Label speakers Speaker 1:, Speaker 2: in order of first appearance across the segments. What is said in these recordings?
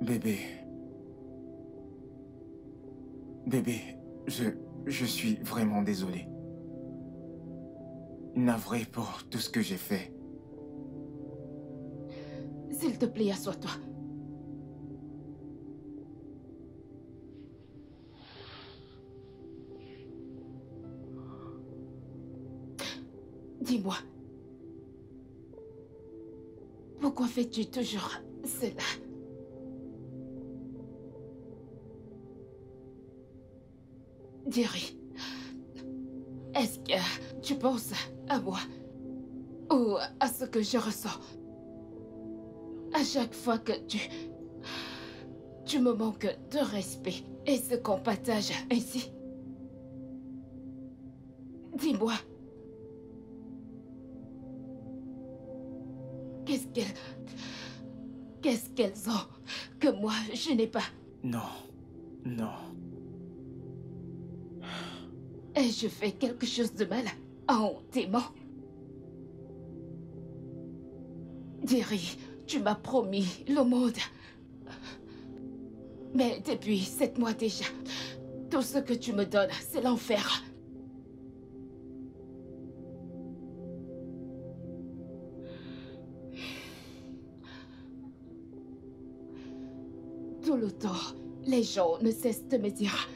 Speaker 1: Bébé. Bébé, je suis vraiment désolé. Navré pour tout ce que j'ai fait.
Speaker 2: S'il te plaît, assois-toi. Dis-moi, pourquoi fais-tu toujours cela? Jerry, est-ce que tu penses à moi ou à ce que je ressens à chaque fois que tu me manques de respect et ce qu'on partage ainsi? Dis-moi, qu'est-ce qu'elles ont que moi je n'ai pas?
Speaker 1: Non, non.
Speaker 2: Ai-je fait quelque chose de mal en t'aimant? Jerry, tu m'as promis le monde. Mais depuis 7 mois déjà, tout ce que tu me donnes, c'est l'enfer. Tout le temps, les gens ne cessent de me dire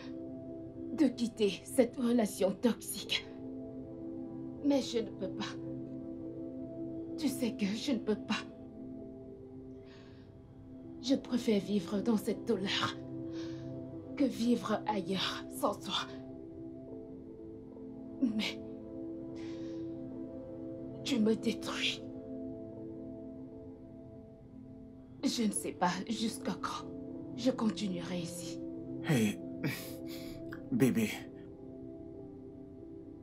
Speaker 2: de quitter cette relation toxique. Mais je ne peux pas. Tu sais que je ne peux pas. Je préfère vivre dans cette douleur que vivre ailleurs sans toi. Mais tu me détruis. Je ne sais pas jusqu'à quand je continuerai ici.
Speaker 1: Hey, bébé.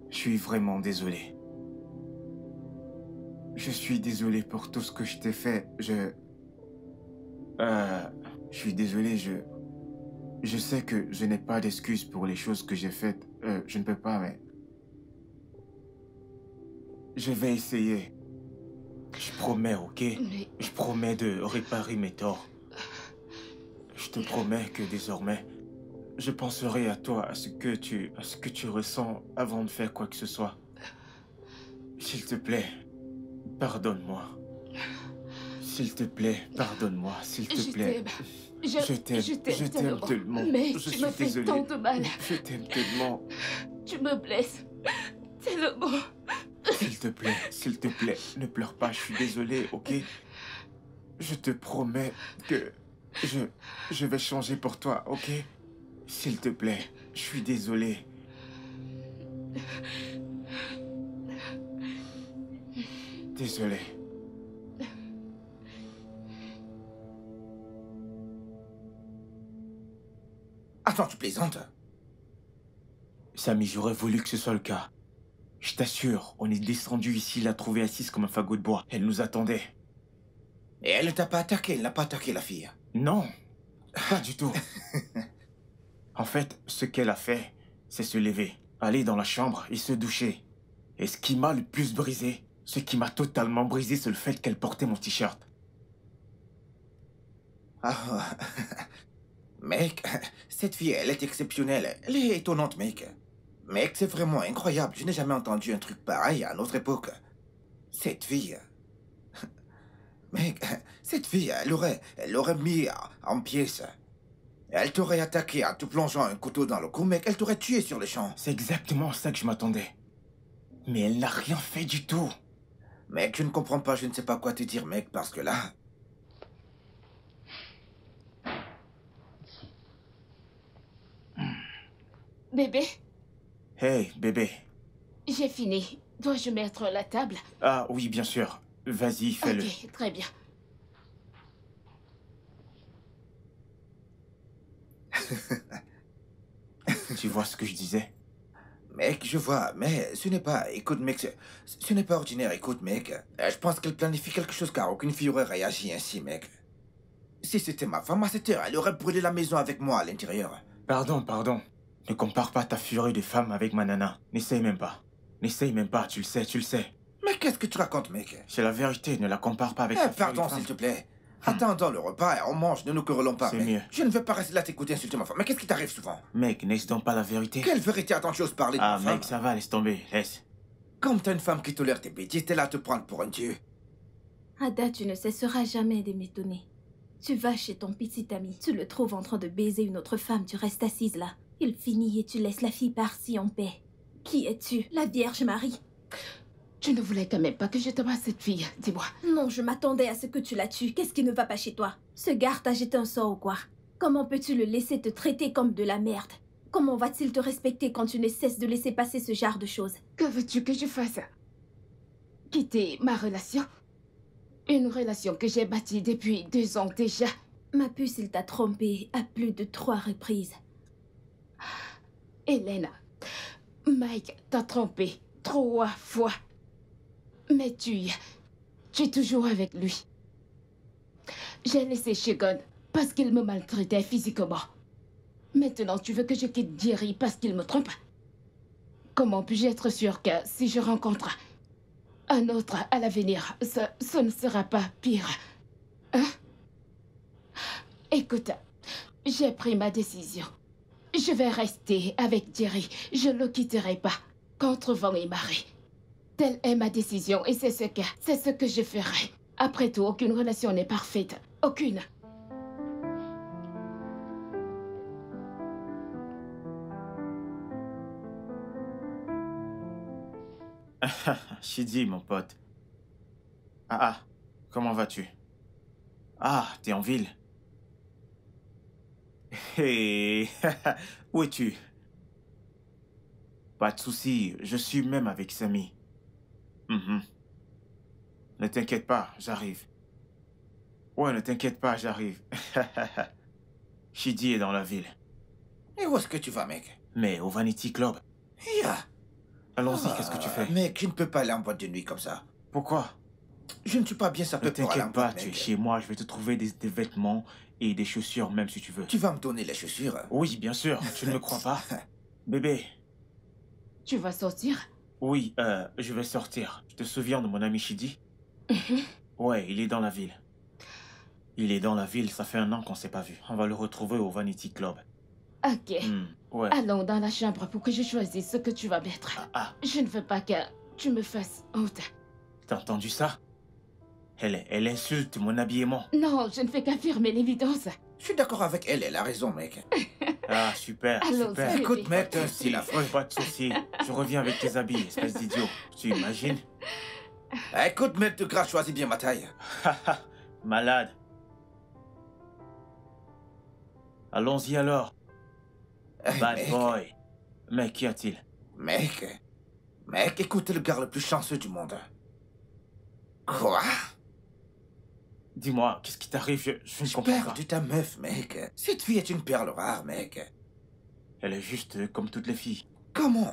Speaker 1: Je suis vraiment désolé. Je suis désolé pour tout ce que je t'ai fait. Je suis désolé, je sais que je n'ai pas d'excuses pour les choses que j'ai faites. Je ne peux pas, mais... Je vais essayer. Je promets, ok?
Speaker 2: Mais
Speaker 1: Je promets de réparer mes torts. Je te promets que désormais, je penserai à toi, à ce que tu ressens avant de faire quoi que ce soit. S'il te plaît, pardonne-moi. S'il te plaît, pardonne-moi, s'il te
Speaker 2: je
Speaker 1: plaît.
Speaker 2: t'aime.
Speaker 1: Je t'aime tellement.
Speaker 2: Mais
Speaker 1: Je
Speaker 2: tu
Speaker 1: suis
Speaker 2: me fais
Speaker 1: désolé.
Speaker 2: tant de mal.
Speaker 1: Je t'aime tellement.
Speaker 2: Tu me blesses tellement.
Speaker 1: S'il te plaît, ne pleure pas, je suis désolé, ok? Je te promets que je vais changer pour toi, ok? S'il te plaît, je suis désolé. Désolé.
Speaker 3: Attends, tu plaisantes?
Speaker 1: Samy, j'aurais voulu que ce soit le cas. Je t'assure, on est descendu ici, l'a trouvée assise comme un fagot de bois. Elle nous attendait.
Speaker 3: Et elle ne t'a pas attaqué, elle n'a pas attaqué la fille.
Speaker 1: Non, pas du tout. En fait, ce qu'elle a fait, c'est se lever, aller dans la chambre et se doucher. Et ce qui m'a le plus brisé, ce qui m'a totalement brisé, c'est le fait qu'elle portait mon t-shirt.
Speaker 3: Ah, mec, cette fille, elle est exceptionnelle. Elle est étonnante, mec. Mec, c'est vraiment incroyable. Je n'ai jamais entendu un truc pareil à notre époque. Cette fille... Mec, cette fille, elle aurait mis en pièces. Elle t'aurait attaqué en te plongeant un couteau dans le cou, mec. Elle t'aurait tué sur le champ.
Speaker 1: C'est exactement ça que je m'attendais. Mais elle n'a rien fait du tout.
Speaker 3: Mec, je ne comprends pas, je ne sais pas quoi te dire, mec, parce que là...
Speaker 2: Bébé,
Speaker 1: Hey, bébé.
Speaker 2: j'ai fini. Dois-je mettre la table?
Speaker 1: Ah oui, bien sûr. Vas-y, fais-le.
Speaker 2: Ok, très bien.
Speaker 1: Tu vois ce que je disais?
Speaker 3: Mec, je vois, mais ce n'est pas... Écoute, mec, ce n'est pas ordinaire, écoute, mec. Je pense qu'elle planifie quelque chose car aucune fille aurait réagi ainsi, mec. Si c'était ma femme à cette heure, elle aurait brûlé la maison avec moi à l'intérieur.
Speaker 1: Pardon. Ne compare pas ta furie de femme avec ma nana. N'essaye même pas. N'essaye même pas, tu le sais.
Speaker 3: Mais qu'est-ce que tu racontes, mec?
Speaker 1: C'est la vérité, ne la compare pas avec ta furie de
Speaker 3: Pardon,
Speaker 1: femme.
Speaker 3: s'il te plaît. Attendons le repas et on mange, ne nous querellons pas.
Speaker 1: C'est
Speaker 3: mec.
Speaker 1: mieux.
Speaker 3: Je ne veux pas rester là t'écouter insulter ma femme. Mais qu'est-ce qui t'arrive souvent?
Speaker 1: Mec, n'est-ce donc pas la vérité?
Speaker 3: Quelle vérité attends-tu oses parler de
Speaker 1: Ah,
Speaker 3: ma femme?
Speaker 1: mec, ça va, laisse tomber, laisse.
Speaker 3: Comme t'as une femme qui tolère tes bêtises, t'es là à te prendre pour un dieu.
Speaker 2: Ada, tu ne cesseras jamais de m'étonner. Tu vas chez ton petit ami, tu le trouves en train de baiser une autre femme, tu restes assise là. Il finit et tu laisses la fille par-ci en paix. Qui es-tu? La Vierge Marie? Tu ne voulais quand même pas que je te vois cette fille, dis-moi. Non, je m'attendais à ce que tu la tues. Qu'est-ce qui ne va pas chez toi? Ce gars t'a jeté un sort ou quoi? Comment peux-tu le laisser te traiter comme de la merde? Comment va-t-il te respecter quand tu ne cesses de laisser passer ce genre de choses? Que veux-tu que je fasse? Quitter ma relation? Une relation que j'ai bâtie depuis 2 ans déjà. Ma puce, il t'a trompé à plus de 3 reprises. Elena, Mike t'a trompé 3 fois. Mais tu es toujours avec lui. J'ai laissé Shigon parce qu'il me maltraitait physiquement. Maintenant, tu veux que je quitte Jerry parce qu'il me trompe? Comment puis-je être sûre que si je rencontre un autre à l'avenir, ce ne sera pas pire? Hein? Écoute, j'ai pris ma décision. Je vais rester avec Jerry. Je ne le quitterai pas, contre vent et marée. Telle est ma décision et c'est ce que je ferai. Après tout, aucune relation n'est parfaite. Aucune.
Speaker 1: Shidi, mon pote. Comment vas-tu? Ah, t'es en ville. Hé, où es-tu? Pas de souci, je suis même avec Samy. Ne t'inquiète pas, j'arrive. Ouais, ne t'inquiète pas, j'arrive. Shidi est dans la ville.
Speaker 3: Et où est-ce que tu vas, mec?
Speaker 1: Mais au Vanity Club.
Speaker 3: Ya.
Speaker 1: Allons-y, qu'est-ce que tu fais?
Speaker 3: Mec, je ne peux pas aller en boîte de nuit comme ça.
Speaker 1: Pourquoi?
Speaker 3: Je ne suis pas bien
Speaker 1: Ne
Speaker 3: sapé pour aller en
Speaker 1: t'inquiète pas,
Speaker 3: boîte,
Speaker 1: tu es
Speaker 3: mec.
Speaker 1: chez moi, je vais te trouver des vêtements et des chaussures, même si tu veux.
Speaker 3: Tu vas me donner les chaussures?
Speaker 1: Oui, bien sûr, tu ne me crois pas? Bébé,
Speaker 2: Tu vas sortir?
Speaker 1: oui, je vais sortir. Tu te souviens de mon ami Shidi? Ouais, il est dans la ville. Il est dans la ville, ça fait 1 an qu'on s'est pas vu. On va le retrouver au Vanity Club.
Speaker 2: Ok.
Speaker 1: Ouais.
Speaker 2: Allons dans la chambre pour que je choisisse ce que tu vas mettre. Je ne veux pas que tu me fasses honte.
Speaker 1: T'as entendu ça? Elle insulte mon habillement.
Speaker 2: Non, je ne fais qu'affirmer l'évidence.
Speaker 3: Je suis d'accord avec elle, elle a raison, mec.
Speaker 1: Ah, super,
Speaker 2: Allons,
Speaker 1: super.
Speaker 2: bébé.
Speaker 3: Écoute, mec, t'as un
Speaker 1: Souci,
Speaker 3: style affreux.
Speaker 1: pas de souci. Je reviens avec tes habits, espèce d'idiot. Tu imagines?
Speaker 3: Écoute, mec, de grâce, choisis bien ma taille.
Speaker 1: Malade. Allons-y alors. Bad
Speaker 3: mec.
Speaker 1: boy. Mais qu'y a-t-il?
Speaker 3: Mec, écoute, t'es le gars le plus chanceux du monde. Quoi?
Speaker 1: Dis-moi, qu'est-ce qui t'arrive? Je ne
Speaker 3: J'ai
Speaker 1: comprends pas.
Speaker 3: perdu ta meuf, mec. Cette fille est une perle rare, mec.
Speaker 1: Elle est juste comme toutes les filles.
Speaker 3: Comment?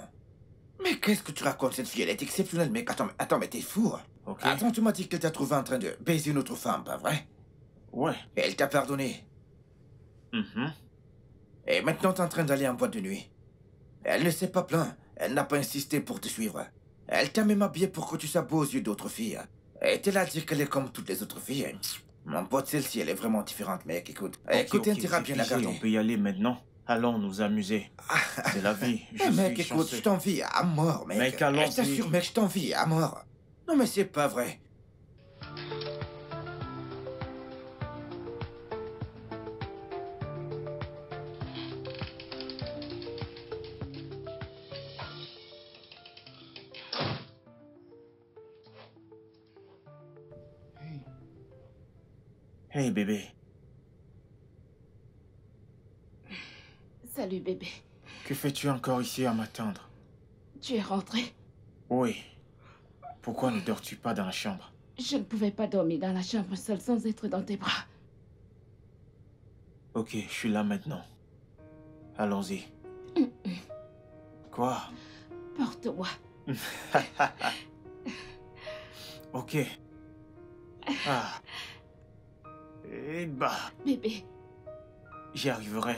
Speaker 3: Mais qu'est-ce que tu racontes? Cette fille, elle est exceptionnelle, mec. Attends, mais t'es fou.
Speaker 1: Ok.
Speaker 3: Attends, tu m'as dit qu'elle t'a trouvé en train de baiser une autre femme, pas vrai?
Speaker 1: Ouais.
Speaker 3: Et elle t'a pardonné. Et maintenant, t'es en train d'aller en boîte de nuit. Elle ne s'est pas plaint. Elle n'a pas insisté pour te suivre. Elle t'a même habillé pour que tu sois beau aux yeux d'autres filles. Et t'es là à dire qu'elle est comme toutes les autres filles. Mon pote, celle-ci, elle est vraiment différente, mec. Écoute, écoute,
Speaker 1: Ok,
Speaker 3: intérêt à bien la
Speaker 1: c'est figé,
Speaker 3: garder.
Speaker 1: on peut y aller maintenant. Allons nous amuser. C'est la vie. Je
Speaker 3: mec,
Speaker 1: suis
Speaker 3: écoute,
Speaker 1: chanceux.
Speaker 3: je t'envie à mort, mec.
Speaker 1: Mec, allons-y.
Speaker 3: Je t'assure, mec, je t'envie à mort. Non, mais c'est pas vrai.
Speaker 1: Hey bébé,
Speaker 2: Salut bébé.
Speaker 1: que fais-tu encore ici à m'attendre?
Speaker 2: Tu es rentré?
Speaker 1: Oui. Pourquoi ne dors-tu pas dans la chambre?
Speaker 2: Je ne pouvais pas dormir dans la chambre seule sans être dans tes bras.
Speaker 1: Ok, je suis là maintenant. Allons-y. Quoi?
Speaker 2: Porte-moi.
Speaker 1: Ok. Ah. Et bah,
Speaker 2: Bébé.
Speaker 1: j'y arriverai.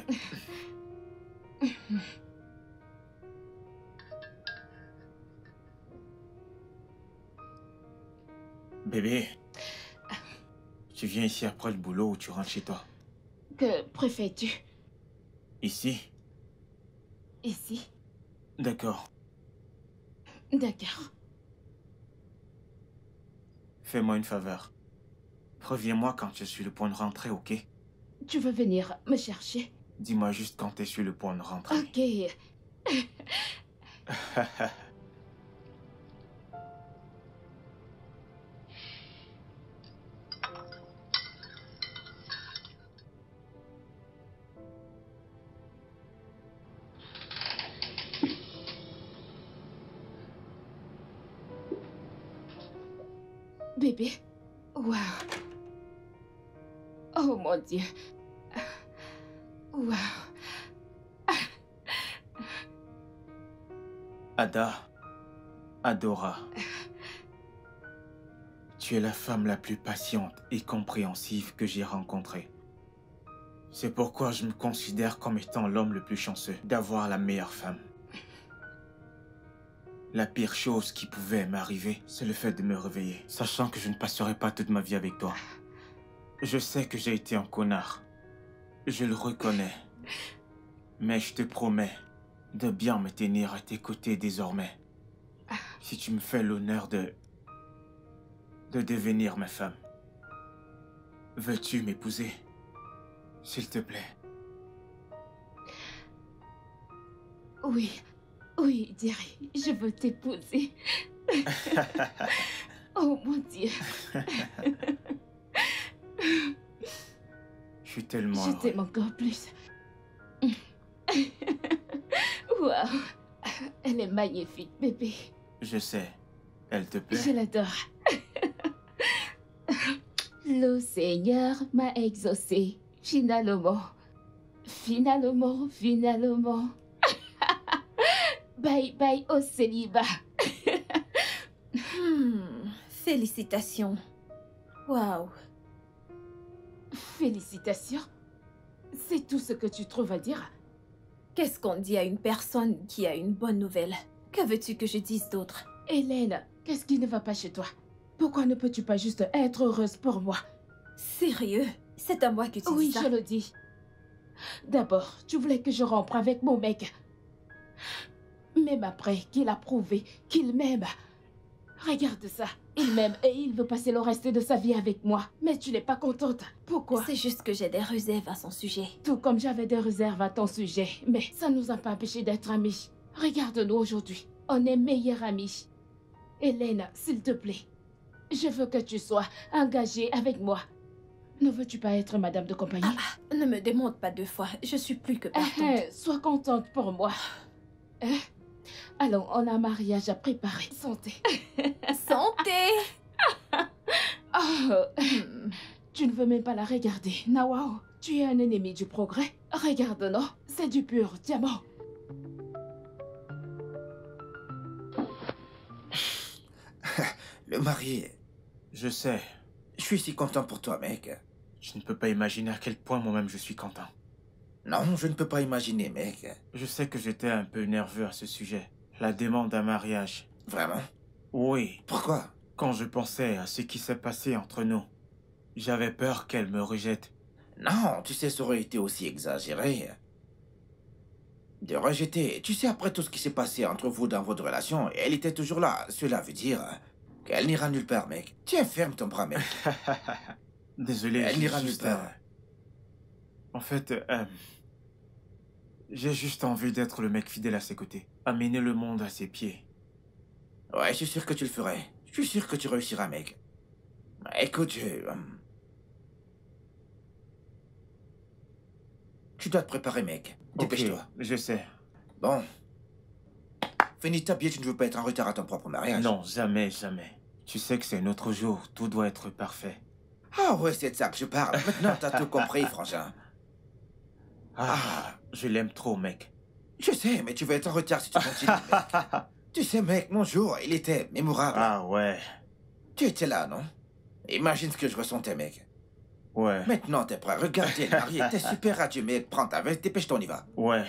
Speaker 1: Bébé, Tu viens ici après le boulot ou tu rentres chez toi?
Speaker 2: Que préfères-tu?
Speaker 1: Ici?
Speaker 2: Ici?
Speaker 1: D'accord.
Speaker 2: D'accord.
Speaker 1: Fais-moi une faveur. Préviens-moi quand je suis le point de rentrer, ok?
Speaker 2: Tu veux venir me chercher?
Speaker 1: Dis-moi juste quand tu es sur le point de rentrer.
Speaker 2: Ok. Bébé. Waouh. Oh mon Dieu. Waouh.
Speaker 1: Ada, Adora, tu es la femme la plus patiente et compréhensive que j'ai rencontrée. C'est pourquoi je me considère comme étant l'homme le plus chanceux d'avoir la meilleure femme. La pire chose qui pouvait m'arriver, c'est le fait de me réveiller, sachant que je ne passerai pas toute ma vie avec toi. Je sais que j'ai été un connard. Je le reconnais. Mais je te promets de bien me tenir à tes côtés désormais. Si tu me fais l'honneur de devenir ma femme. Veux-tu m'épouser? S'il te plaît.
Speaker 2: Oui. Oui, Jerry, je veux t'épouser. Oh mon Dieu.
Speaker 1: Je suis tellement
Speaker 2: Je
Speaker 1: heureux.
Speaker 2: t'aime encore plus. Waouh. Elle est magnifique, bébé.
Speaker 1: Je sais. Elle te plaît?
Speaker 2: Je l'adore. Le Seigneur m'a exaucé. Finalement. Finalement, finalement. Bye bye au célibat.
Speaker 4: Félicitations. Waouh.
Speaker 2: Félicitations. C'est tout ce que tu trouves à dire?
Speaker 4: Qu'est-ce qu'on dit à une personne qui a une bonne nouvelle? Que veux-tu que je dise d'autre?
Speaker 2: Hélène, qu'est-ce qui ne va pas chez toi? Pourquoi ne peux-tu pas juste être heureuse pour moi?
Speaker 4: Sérieux? C'est à moi que tu dis
Speaker 2: Oui,
Speaker 4: ça?
Speaker 2: je le dis. D'abord, tu voulais que je rompre avec mon mec. Même après qu'il a prouvé qu'il m'aime. Regarde ça. Il m'aime et il veut passer le reste de sa vie avec moi. Mais tu n'es pas contente. Pourquoi?
Speaker 4: C'est juste que j'ai des réserves à son sujet.
Speaker 2: Tout comme j'avais des réserves à ton sujet. Mais ça ne nous a pas empêchés d'être amis. Regarde-nous aujourd'hui. On est meilleurs amis. Hélène, s'il te plaît. Je veux que tu sois engagée avec moi. Ne veux-tu pas être madame de compagnie?
Speaker 4: Ne me demande pas 2 fois. Je suis plus que partante.
Speaker 2: Sois contente pour moi. Allons, on a un mariage à préparer. Santé.
Speaker 4: Santé!
Speaker 2: Oh, tu ne veux même pas la regarder. Nawao, tu es un ennemi du progrès. Regarde, non? C'est du pur diamant.
Speaker 3: Le marié.
Speaker 1: Je sais.
Speaker 3: Je suis si content pour toi, mec.
Speaker 1: Je ne peux pas imaginer à quel point moi-même je suis content.
Speaker 3: Non, je ne peux pas imaginer, mec.
Speaker 1: Je sais que j'étais un peu nerveux à ce sujet. La demande d'un mariage.
Speaker 3: Vraiment?
Speaker 1: Oui,
Speaker 3: Pourquoi?
Speaker 1: quand je pensais à ce qui s'est passé entre nous, j'avais peur qu'elle me rejette.
Speaker 3: Non, tu sais, ça aurait été aussi exagéré. De rejeter. Tu sais, après tout ce qui s'est passé entre vous dans votre relation, elle était toujours là. Cela veut dire qu'elle n'ira nulle part, mec. Tiens, ferme ton bras, mec.
Speaker 1: Désolé,
Speaker 3: Elle
Speaker 1: j'ai
Speaker 3: n'ira nulle
Speaker 1: juste,
Speaker 3: part.
Speaker 1: En fait, j'ai juste envie d'être le mec fidèle à ses côtés. Amener le monde à ses pieds.
Speaker 3: Ouais, je suis sûr que tu le ferais. Je suis sûr que tu réussiras, mec. Écoute, tu dois te préparer, mec. Dépêche-toi.
Speaker 1: Ok, je sais.
Speaker 3: Bon. Finis ta tu ne veux pas être en retard à ton propre mariage.
Speaker 1: Non, jamais, jamais. Tu sais que c'est un autre jour, tout doit être parfait.
Speaker 3: Ah ouais, c'est de ça que je parle. Maintenant, t'as tout compris, frangin.
Speaker 1: Je l'aime trop, mec.
Speaker 3: Je sais, mais tu vas être en retard si tu continues, mec. Tu sais, mec, mon jour, il était mémorable.
Speaker 1: Ah ouais,
Speaker 3: Tu étais là, non? Imagine ce que je ressentais, mec.
Speaker 1: ouais,
Speaker 3: Maintenant, t'es prêt. Regarde, t'es marié. T'es super radieux, mec. Prends ta veste, dépêche-toi, on y va.
Speaker 1: ouais.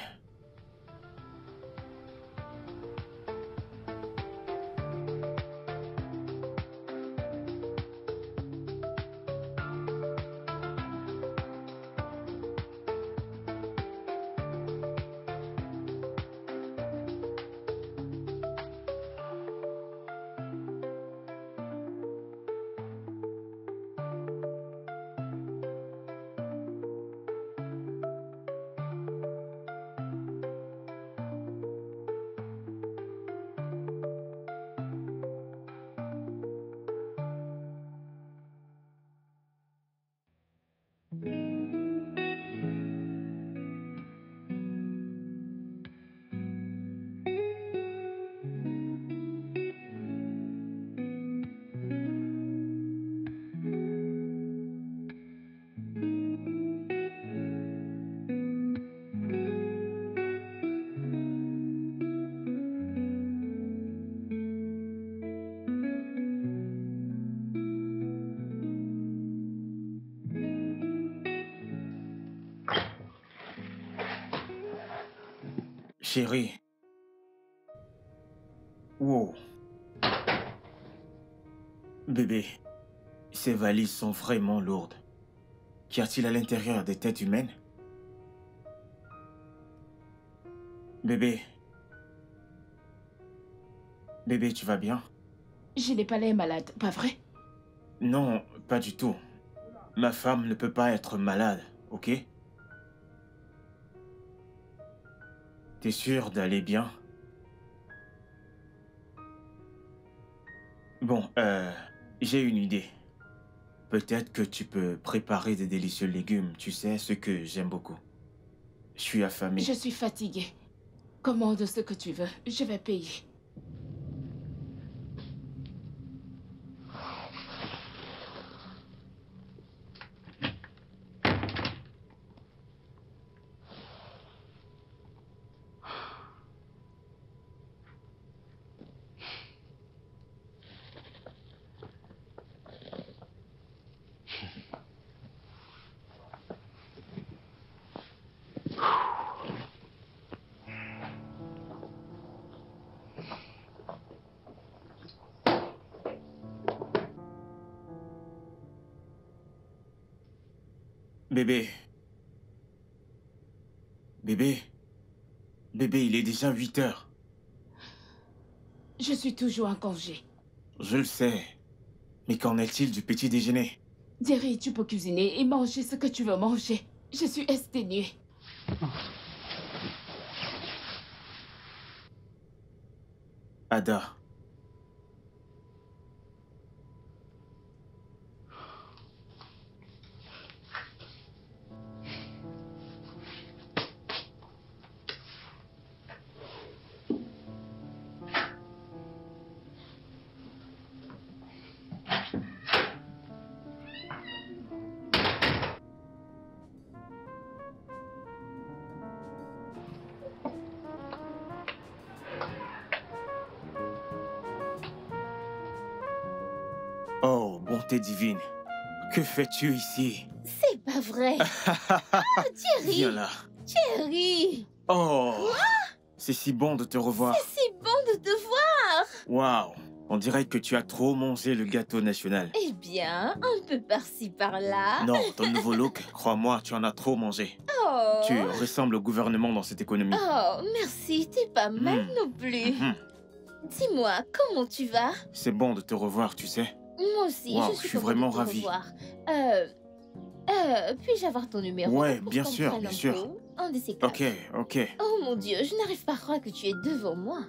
Speaker 1: Chérie. Wow. Bébé, ces valises sont vraiment lourdes. Qu'y a-t-il à l'intérieur des têtes humaines? Bébé. Bébé, tu vas bien?
Speaker 2: Je n'ai pas l'air malade, pas vrai?
Speaker 1: Non, pas du tout. Ma femme ne peut pas être malade, ok? T'es sûr d'aller bien? Bon, j'ai une idée. Peut-être que tu peux préparer des délicieux légumes, tu sais, ce que j'aime beaucoup. Je suis affamé.
Speaker 2: Je suis fatiguée. Commande ce que tu veux, je vais payer.
Speaker 1: Bébé. Bébé. Bébé, il est déjà 8 heures.
Speaker 2: Je suis toujours en congé.
Speaker 1: Je le sais. Mais qu'en est-il du petit déjeuner?
Speaker 2: Jerry, tu peux cuisiner et manger ce que tu veux manger. Je suis exténuée.
Speaker 1: Ada. Oh, bonté divine. Que fais-tu ici?
Speaker 5: C'est pas vrai. Jerry.
Speaker 1: Viens là.
Speaker 5: Jerry.
Speaker 1: Oh. C'est si bon de te revoir.
Speaker 5: C'est si bon de te voir.
Speaker 1: Waouh. On dirait que tu as trop mangé le gâteau national.
Speaker 5: Eh bien, un peu par-ci par-là.
Speaker 1: Non, ton nouveau look, crois-moi, tu en as trop mangé.
Speaker 5: Oh.
Speaker 1: Tu ressembles au gouvernement dans cette économie.
Speaker 5: Oh, merci, t'es pas mal non plus. Dis-moi, comment tu vas?
Speaker 1: C'est bon de te revoir, tu sais.
Speaker 5: Moi aussi,
Speaker 1: Wow,
Speaker 5: je suis
Speaker 1: je suis
Speaker 5: contente
Speaker 1: vraiment
Speaker 5: de te
Speaker 1: ravie.
Speaker 5: revoir. Puis-je avoir ton numéro?
Speaker 1: Ouais,
Speaker 5: pour
Speaker 1: bien
Speaker 5: qu'on
Speaker 1: sûr,
Speaker 5: prenne
Speaker 1: bien
Speaker 5: un
Speaker 1: sûr.
Speaker 5: pot? Un de ces quatre.
Speaker 1: Ok.
Speaker 5: Oh mon Dieu, je n'arrive pas à croire que tu es devant moi.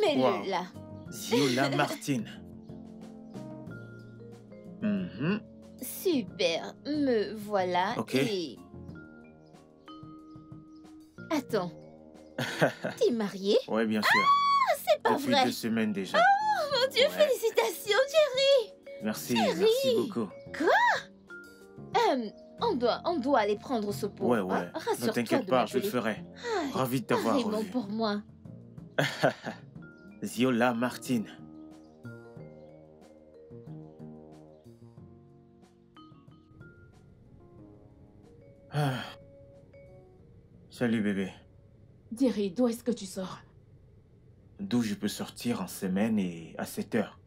Speaker 5: Mets-le
Speaker 1: Wow.
Speaker 5: là.
Speaker 1: Ziola Martine. Mhm.
Speaker 5: Super, me voilà.
Speaker 1: Ok.
Speaker 5: Et... Attends. T'es mariée?
Speaker 1: Ouais, bien sûr.
Speaker 5: C'est pas
Speaker 1: Depuis
Speaker 5: vrai.
Speaker 1: 2 semaines déjà.
Speaker 5: Oh mon Dieu,
Speaker 1: Ouais.
Speaker 5: félicitations, Jerry.
Speaker 1: Merci,
Speaker 5: Chérie.
Speaker 1: merci beaucoup.
Speaker 5: On doit aller prendre ce pot.
Speaker 1: Ouais.
Speaker 5: hein.
Speaker 1: Ne
Speaker 5: Rassure-toi
Speaker 1: t'inquiète
Speaker 5: de
Speaker 1: pas, je le
Speaker 5: m'appeler.
Speaker 1: ferai.
Speaker 5: Ah,
Speaker 1: Ravi de t'avoir
Speaker 5: pareillement
Speaker 1: revu.
Speaker 5: pour moi.
Speaker 1: Ziola Martine. Ah. Salut bébé.
Speaker 2: Jerry, d'où est-ce que tu sors?
Speaker 1: D'où je peux sortir en semaine et à 7 heures.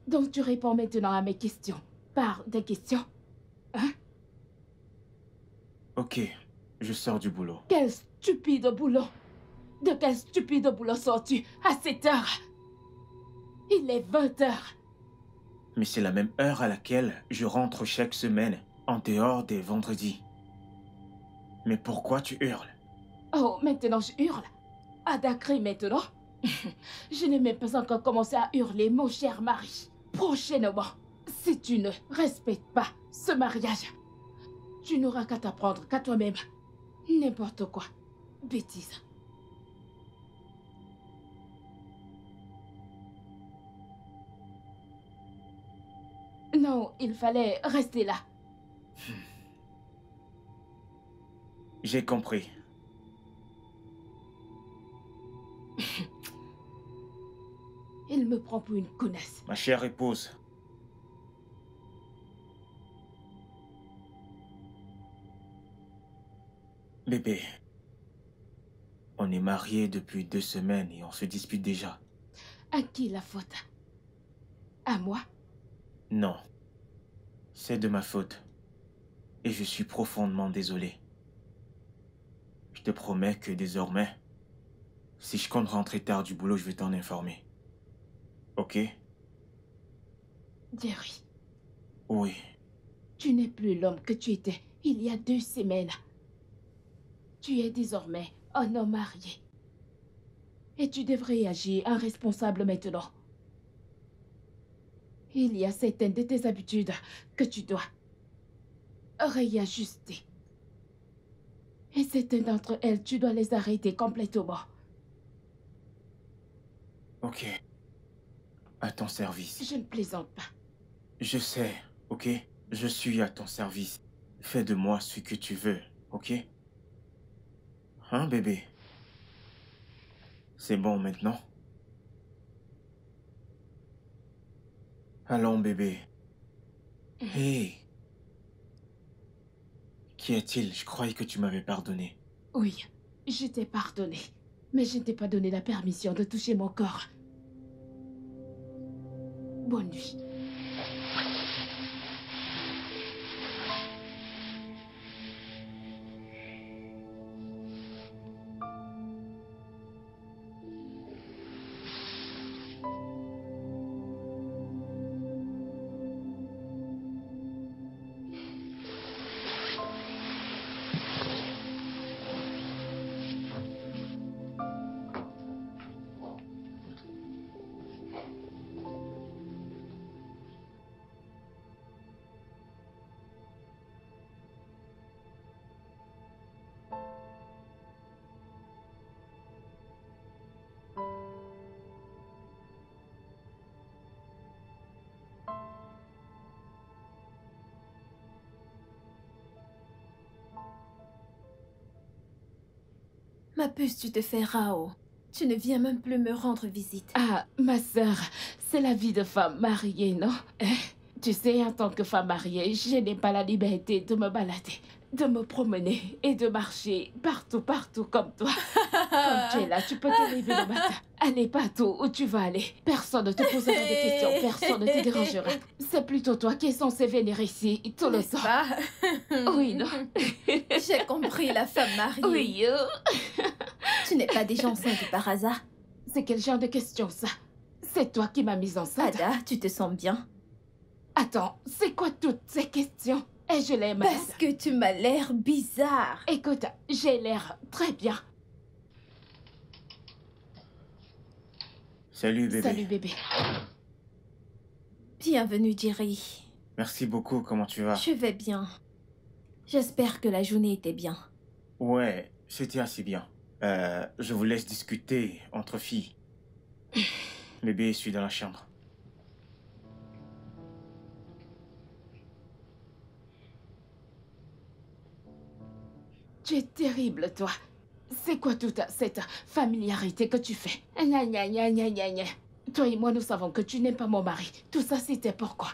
Speaker 2: Donc tu réponds maintenant à mes questions. Par des questions. Hein?
Speaker 1: Ok, je sors du boulot.
Speaker 2: Quel stupide boulot. De quel stupide boulot sors-tu à 7 heures? Il est 20 heures.
Speaker 1: Mais c'est la même heure à laquelle je rentre chaque semaine, en dehors des vendredis. Mais pourquoi tu hurles?
Speaker 2: Oh, maintenant je hurle. Ada crie maintenant. Je n'ai même pas encore commencé à hurler, mon cher mari. Prochainement, si tu ne respectes pas ce mariage, tu n'auras qu'à t'apprendre qu'à toi-même. N'importe quoi. Bêtise. Non, il fallait rester là.
Speaker 1: J'ai compris.
Speaker 2: Il me prend pour une connasse.
Speaker 1: Ma chère épouse, Bébé, on est mariés depuis 2 semaines et on se dispute déjà.
Speaker 2: À qui la faute? À moi?
Speaker 1: Non, c'est de ma faute. Et je suis profondément désolé. Je te promets que désormais, si je compte rentrer tard du boulot, je vais t'en informer. Ok?
Speaker 2: Jerry,
Speaker 1: Oui.
Speaker 2: tu n'es plus l'homme que tu étais il y a 2 semaines. Tu es désormais un homme marié. Et tu devrais agir en responsable maintenant. Il y a certaines de tes habitudes que tu dois réajuster. Et certaines d'entre elles, tu dois les arrêter complètement.
Speaker 1: Ok. À ton service.
Speaker 2: Je ne plaisante pas.
Speaker 1: Je sais, ok? Je suis à ton service. Fais de moi ce que tu veux, ok? Hein, bébé? C'est bon maintenant? Allons, bébé. Hé! Qu'y a-t-il? Je croyais que tu m'avais pardonné.
Speaker 2: Oui, je t'ai pardonné. Mais je ne t'ai pas donné la permission de toucher mon corps. Bonne nuit.
Speaker 4: Ma puce, tu te fais Rao. Tu ne viens même plus me rendre visite.
Speaker 2: Ah, ma sœur, c'est la vie de femme mariée, non? Tu sais, en tant que femme mariée, je n'ai pas la liberté de me balader, de me promener et de marcher partout, partout comme toi. Comme tu es là, tu peux te lever le matin, aller partout où tu vas aller. Personne ne te posera des questions, personne ne te dérangera. C'est plutôt toi qui es censé venir ici tout le
Speaker 4: N'est-ce
Speaker 2: temps.
Speaker 4: pas?
Speaker 2: Oui, non?
Speaker 4: J'ai compris, la femme mariée.
Speaker 2: Oui,
Speaker 4: Tu n'es pas déjà enceinte par hasard?
Speaker 2: C'est quel genre de question, ça? C'est toi qui m'as mise enceinte.
Speaker 4: Ada, tu te sens bien?
Speaker 2: Attends, c'est quoi toutes ces questions? Et je l'aime.
Speaker 4: Parce que tu m'as l'air bizarre.
Speaker 2: Écoute, j'ai l'air très bien.
Speaker 1: Salut, bébé.
Speaker 2: Salut, bébé.
Speaker 4: Bienvenue, Jerry.
Speaker 1: Merci beaucoup, comment tu vas?
Speaker 4: Je vais bien. J'espère que la journée était bien.
Speaker 1: Ouais, c'était assez bien. Je vous laisse discuter entre filles. Bébé, je suis dans la chambre.
Speaker 2: Tu es terrible, toi. C'est quoi toute cette familiarité que tu fais? Gna gna gna gna gna gna. Toi et moi, nous savons que tu n'aimes pas mon mari. Tout ça, c'était pourquoi?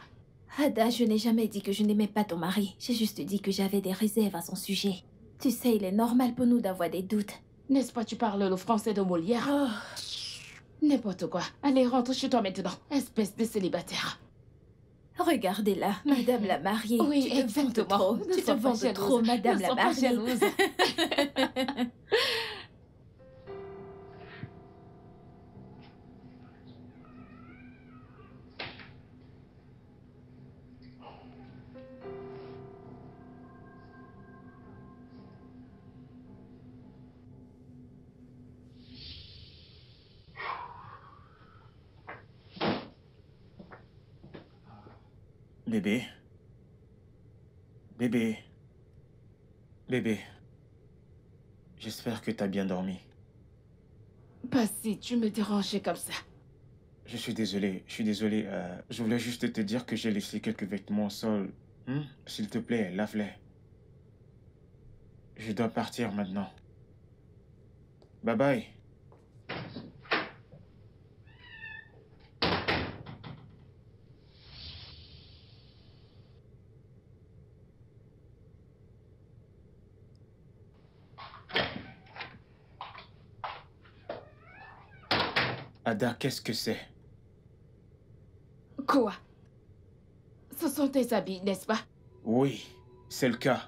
Speaker 4: Ada, je n'ai jamais dit que je n'aimais pas ton mari. J'ai juste dit que j'avais des réserves à son sujet. Tu sais, il est normal pour nous d'avoir des doutes.
Speaker 2: N'est-ce pas, tu parles le français de Molière?
Speaker 4: Oh,
Speaker 2: N'importe quoi. Allez, rentre chez toi maintenant, espèce de célibataire.
Speaker 4: regardez-la, Madame la mariée.
Speaker 2: Oui,
Speaker 4: tu te vends de
Speaker 2: exactement.
Speaker 4: trop.
Speaker 2: Ne
Speaker 4: Tu te
Speaker 2: sois pas
Speaker 4: vends de
Speaker 2: jalouse.
Speaker 4: trop, Madame
Speaker 2: Ne
Speaker 4: la
Speaker 2: sois pas
Speaker 4: mariée.
Speaker 2: jalouse.
Speaker 1: Bébé. Bébé. Bébé. J'espère que t'as bien dormi.
Speaker 2: Pas si tu me dérangeais comme ça.
Speaker 1: Je suis désolé, je voulais juste te dire que j'ai laissé quelques vêtements au sol. S'il te plaît, lave-les. Je dois partir maintenant. Bye bye. Ada, qu'est-ce que c'est?
Speaker 2: Quoi? Ce sont tes habits, n'est-ce pas?
Speaker 1: Oui, c'est le cas.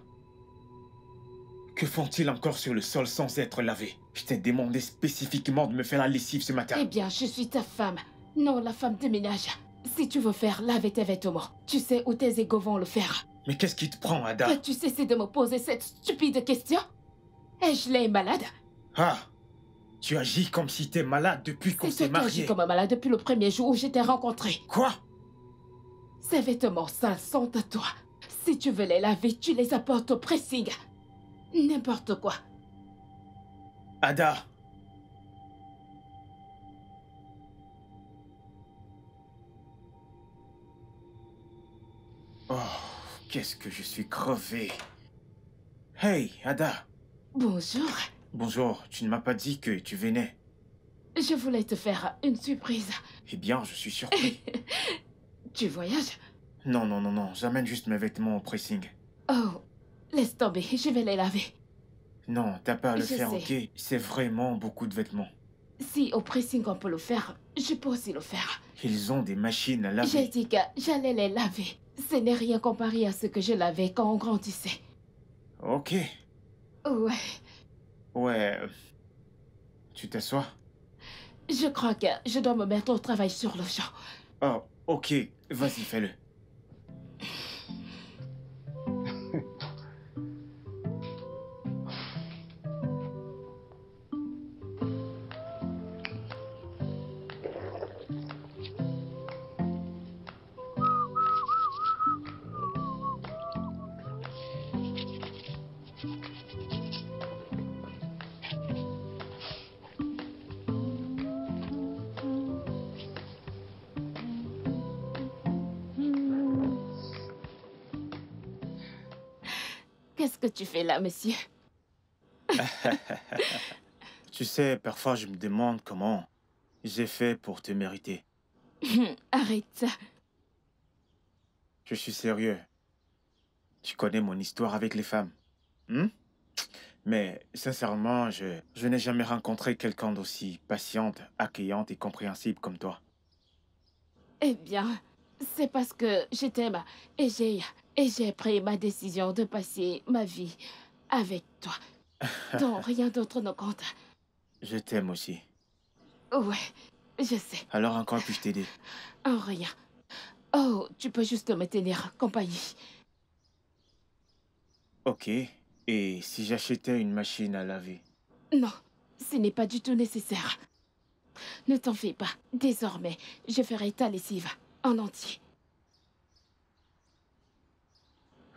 Speaker 1: Que font-ils encore sur le sol sans être lavés? Je t'ai demandé spécifiquement de me faire la lessive ce matin.
Speaker 2: Eh bien, je suis ta femme. Non, la femme de ménage. Si tu veux faire laver tes vêtements, tu sais où tes égaux vont le faire.
Speaker 1: Mais qu'est-ce qui te prend, Ada?
Speaker 2: Peux-tu cesser de me poser cette stupide question? Ai-je l'air malade?
Speaker 1: Ah! Tu agis comme si t'es malade depuis qu'on
Speaker 2: C'est
Speaker 1: s'est
Speaker 2: toi qui agis
Speaker 1: mariés.
Speaker 2: comme un malade depuis le premier jour où je t'ai rencontré.
Speaker 1: Quoi?
Speaker 2: Ces vêtements sales sont à toi. Si tu veux les laver, tu les apportes au pressing. N'importe quoi.
Speaker 1: Ada! Oh, qu'est-ce que je suis crevé. Hey, Ada!
Speaker 2: Bonjour.
Speaker 1: Bonjour, tu ne m'as pas dit que tu venais.
Speaker 2: Je voulais te faire une surprise.
Speaker 1: Eh bien, je suis surpris.
Speaker 2: Tu voyages?
Speaker 1: Non, non, non, non, j'amène juste mes vêtements au pressing.
Speaker 2: Oh, laisse tomber, je vais les laver.
Speaker 1: Non, t'as pas à le
Speaker 2: Je
Speaker 1: faire,
Speaker 2: sais.
Speaker 1: ok? C'est vraiment beaucoup de vêtements.
Speaker 2: Si au pressing on peut le faire, je peux aussi le faire.
Speaker 1: Ils ont des machines à
Speaker 2: J'ai
Speaker 1: laver.
Speaker 2: dit que j'allais les laver. Ce n'est rien comparé à ce que je lavais quand on grandissait.
Speaker 1: Ok.
Speaker 2: Ouais,
Speaker 1: Ouais. Tu t'assois?
Speaker 2: je crois que je dois me mettre au travail sur le champ.
Speaker 1: Oh, ok. Vas-y, fais-le.
Speaker 2: Qu'est-ce que tu fais là, monsieur?
Speaker 1: Tu sais, parfois je me demande comment j'ai fait pour te mériter.
Speaker 2: Arrête ça.
Speaker 1: Je suis sérieux. Tu connais mon histoire avec les femmes. Hmm? Mais sincèrement, je n'ai jamais rencontré quelqu'un d'aussi patiente, accueillante et compréhensible comme toi.
Speaker 2: Eh bien, c'est parce que je t'aime et j'ai pris ma décision de passer ma vie avec toi. Donc rien d'autre ne compte.
Speaker 1: Je t'aime aussi.
Speaker 2: Ouais, je sais.
Speaker 1: Alors en quoi puis-je t'aider?
Speaker 2: En rien. Oh, tu peux juste me tenir compagnie.
Speaker 1: Ok. Et si j'achetais une machine à laver?
Speaker 2: Non, ce n'est pas du tout nécessaire. Ne t'en fais pas. Désormais, je ferai ta lessive en entier.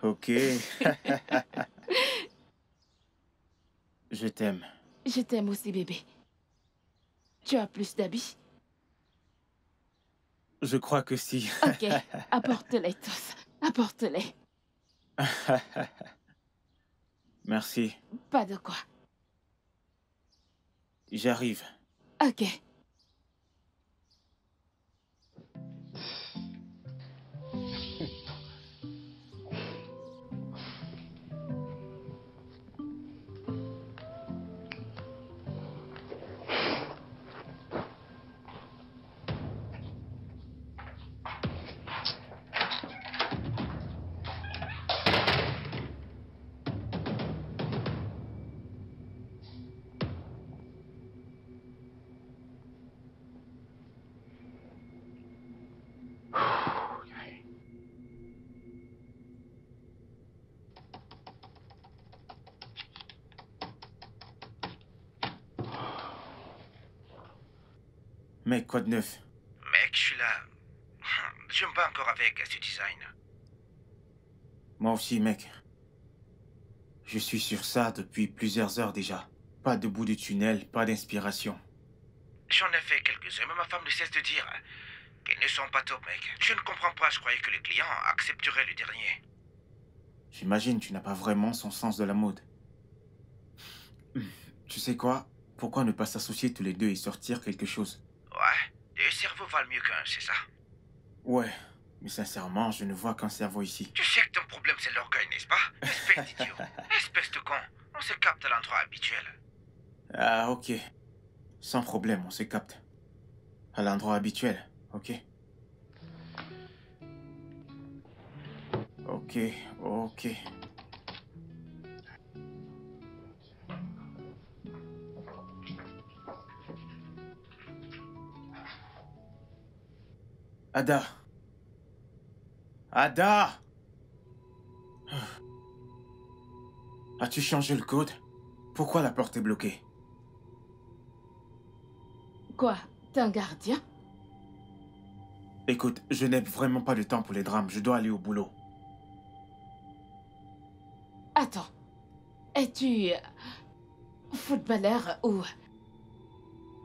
Speaker 1: Ok. Je t'aime.
Speaker 2: Je t'aime aussi, bébé. Tu as plus d'habits?
Speaker 1: Je crois que si.
Speaker 2: Ok, apporte-les tous. Apporte-les.
Speaker 1: Merci.
Speaker 2: Pas de quoi.
Speaker 1: J'arrive.
Speaker 2: Ok.
Speaker 1: Mec, quoi de neuf?
Speaker 3: Mec, je suis là. J'aime pas encore avec ce design.
Speaker 1: Moi aussi, mec. Je suis sur ça depuis plusieurs heures déjà. Pas de bout de tunnel, pas d'inspiration.
Speaker 3: J'en ai fait quelques-uns, mais ma femme ne cesse de dire qu'ils ne sont pas top, mec. Je ne comprends pas, je croyais que les clients accepteraient le dernier.
Speaker 1: J'imagine tu n'as pas vraiment son sens de la mode. Tu sais quoi? Pourquoi ne pas s'associer tous les deux et sortir quelque chose?
Speaker 3: Ouais, deux cerveaux valent mieux qu'un, c'est ça?
Speaker 1: Ouais, mais sincèrement, je ne vois qu'un cerveau ici.
Speaker 3: Tu sais que ton problème c'est l'orgueil, n'est-ce pas? Espèce d'idiot. Espèce de con. On se capte à l'endroit habituel.
Speaker 1: Ah, ok. Sans problème, on se capte. À l'endroit habituel, ok? Ok, ok. Ada. Ada! As-tu changé le code? Pourquoi la porte est bloquée?
Speaker 2: Quoi? T'es un gardien?
Speaker 1: Écoute, je n'ai vraiment pas de temps pour les drames. Je dois aller au boulot.
Speaker 2: Attends. Es-tu footballeur ou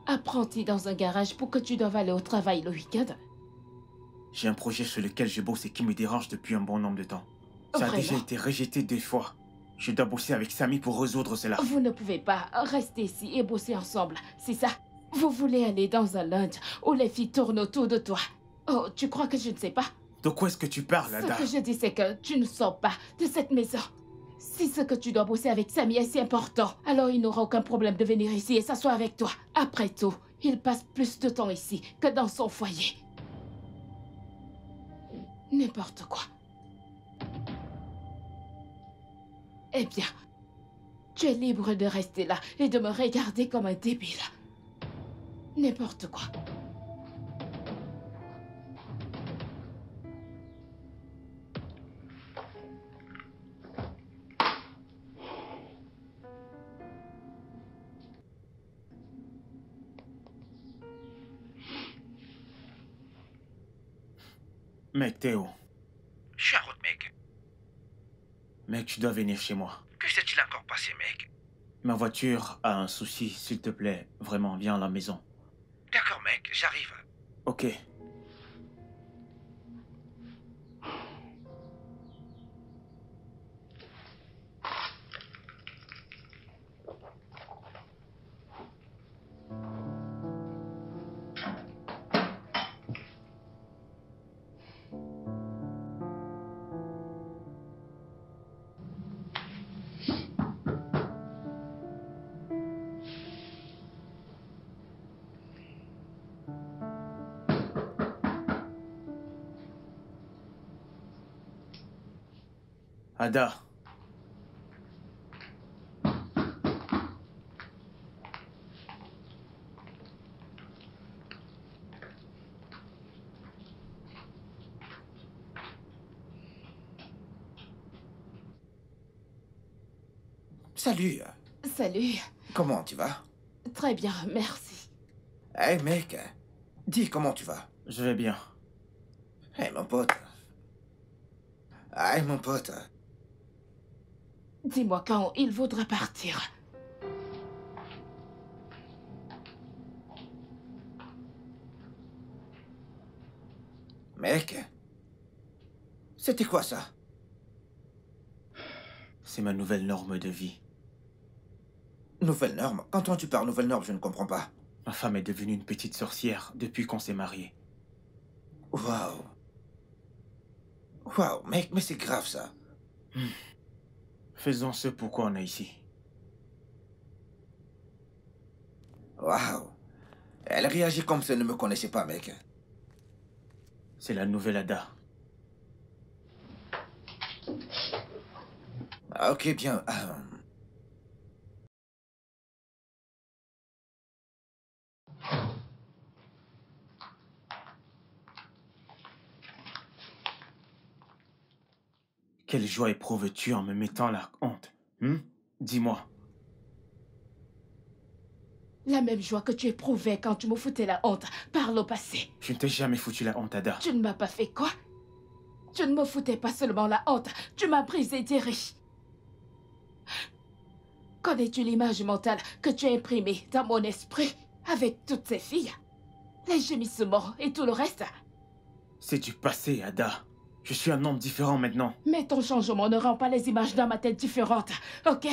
Speaker 2: apprenti dans un garage pour que tu doives aller au travail le week-end?
Speaker 1: J'ai un projet sur lequel je bosse et qui me dérange depuis un bon nombre de temps. Ça a déjà été rejeté 2 fois. Je dois bosser avec Samy pour résoudre cela.
Speaker 2: Vous ne pouvez pas rester ici et bosser ensemble, c'est ça? Vous voulez aller dans un lunch où les filles tournent autour de toi? Oh, tu crois que je ne sais pas?
Speaker 1: De quoi est-ce que tu parles, Ada?
Speaker 2: Ce que je dis, c'est que tu ne sors pas de cette maison. Si ce que tu dois bosser avec Samy est si important, alors il n'aura aucun problème de venir ici et s'asseoir avec toi. Après tout, il passe plus de temps ici que dans son foyer. N'importe quoi. Eh bien, tu es libre de rester là et de me regarder comme un débile. N'importe quoi.
Speaker 1: Mec, Théo.
Speaker 3: Je suis en route, mec.
Speaker 1: Mec, tu dois venir chez moi.
Speaker 3: Que s'est-il encore passé, mec?
Speaker 1: Ma voiture a un souci, s'il te plaît. Vraiment, viens à la maison.
Speaker 3: D'accord, mec, j'arrive.
Speaker 1: Ok. Ada.
Speaker 3: Salut.
Speaker 2: Salut.
Speaker 3: Comment tu vas?
Speaker 2: Très bien, merci.
Speaker 3: Hey, mec. Dis comment tu vas.
Speaker 1: Je vais bien.
Speaker 3: Hey, mon pote. Hey, mon pote.
Speaker 2: Dis-moi quand il voudra partir.
Speaker 3: Mec. C'était quoi ça?
Speaker 1: C'est ma nouvelle norme de vie.
Speaker 3: Nouvelle norme? Quand tu parles nouvelle norme, je ne comprends pas.
Speaker 1: Ma femme est devenue une petite sorcière depuis qu'on s'est mariés.
Speaker 3: Waouh. Waouh, mec, mais c'est grave ça.
Speaker 1: Faisons ce pourquoi on est ici.
Speaker 3: Waouh. Elle réagit comme si elle ne me connaissait pas, mec.
Speaker 1: C'est la nouvelle Ada.
Speaker 3: Ah, ok, bien.
Speaker 1: Quelle joie éprouves-tu en me mettant la honte? Dis-moi.
Speaker 2: La même joie que tu éprouvais quand tu me foutais la honte par le passé.
Speaker 1: Je ne t'ai jamais foutu la honte, Ada.
Speaker 2: Tu ne m'as pas fait quoi? Tu ne me foutais pas seulement la honte, tu m'as brisé tes riches. Connais-tu l'image mentale que tu as imprimée dans mon esprit avec toutes ces filles? Les gémissements et tout le reste?
Speaker 1: C'est du passé, Ada. Je suis un homme différent maintenant.
Speaker 2: Mais ton changement ne rend pas les images dans ma tête différentes, ok?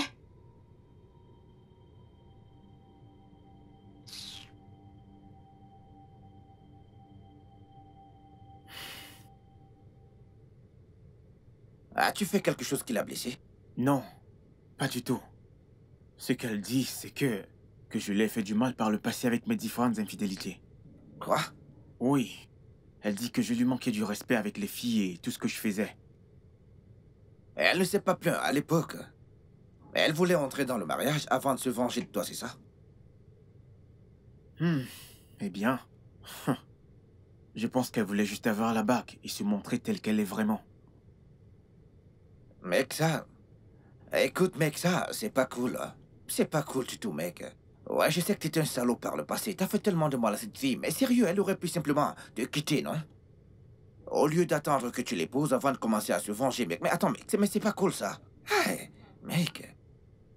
Speaker 3: As-tu fait quelque chose qui l'a blessé?
Speaker 1: Non, pas du tout. Ce qu'elle dit, c'est que je lui ai fait du mal par le passé avec mes différentes infidélités.
Speaker 3: Quoi?
Speaker 1: Oui. Elle dit que je lui manquais du respect avec les filles et tout ce que je faisais.
Speaker 3: Elle ne s'est pas plainte à l'époque. Elle voulait entrer dans le mariage avant de se venger de toi, c'est ça?
Speaker 1: Eh bien, je pense qu'elle voulait juste avoir la bague et se montrer telle qu'elle est vraiment.
Speaker 3: Mec, ça... Écoute, mec, ça, c'est pas cool. Hein. C'est pas cool du tout, mec. Ouais, je sais que t'étais un salaud par le passé. T'as fait tellement de mal à cette fille. Mais sérieux, elle aurait pu simplement te quitter, non? Au lieu d'attendre que tu l'épouses avant de commencer à se venger, mec. Mais attends, mec, mais c'est pas cool, ça. Hey, mec.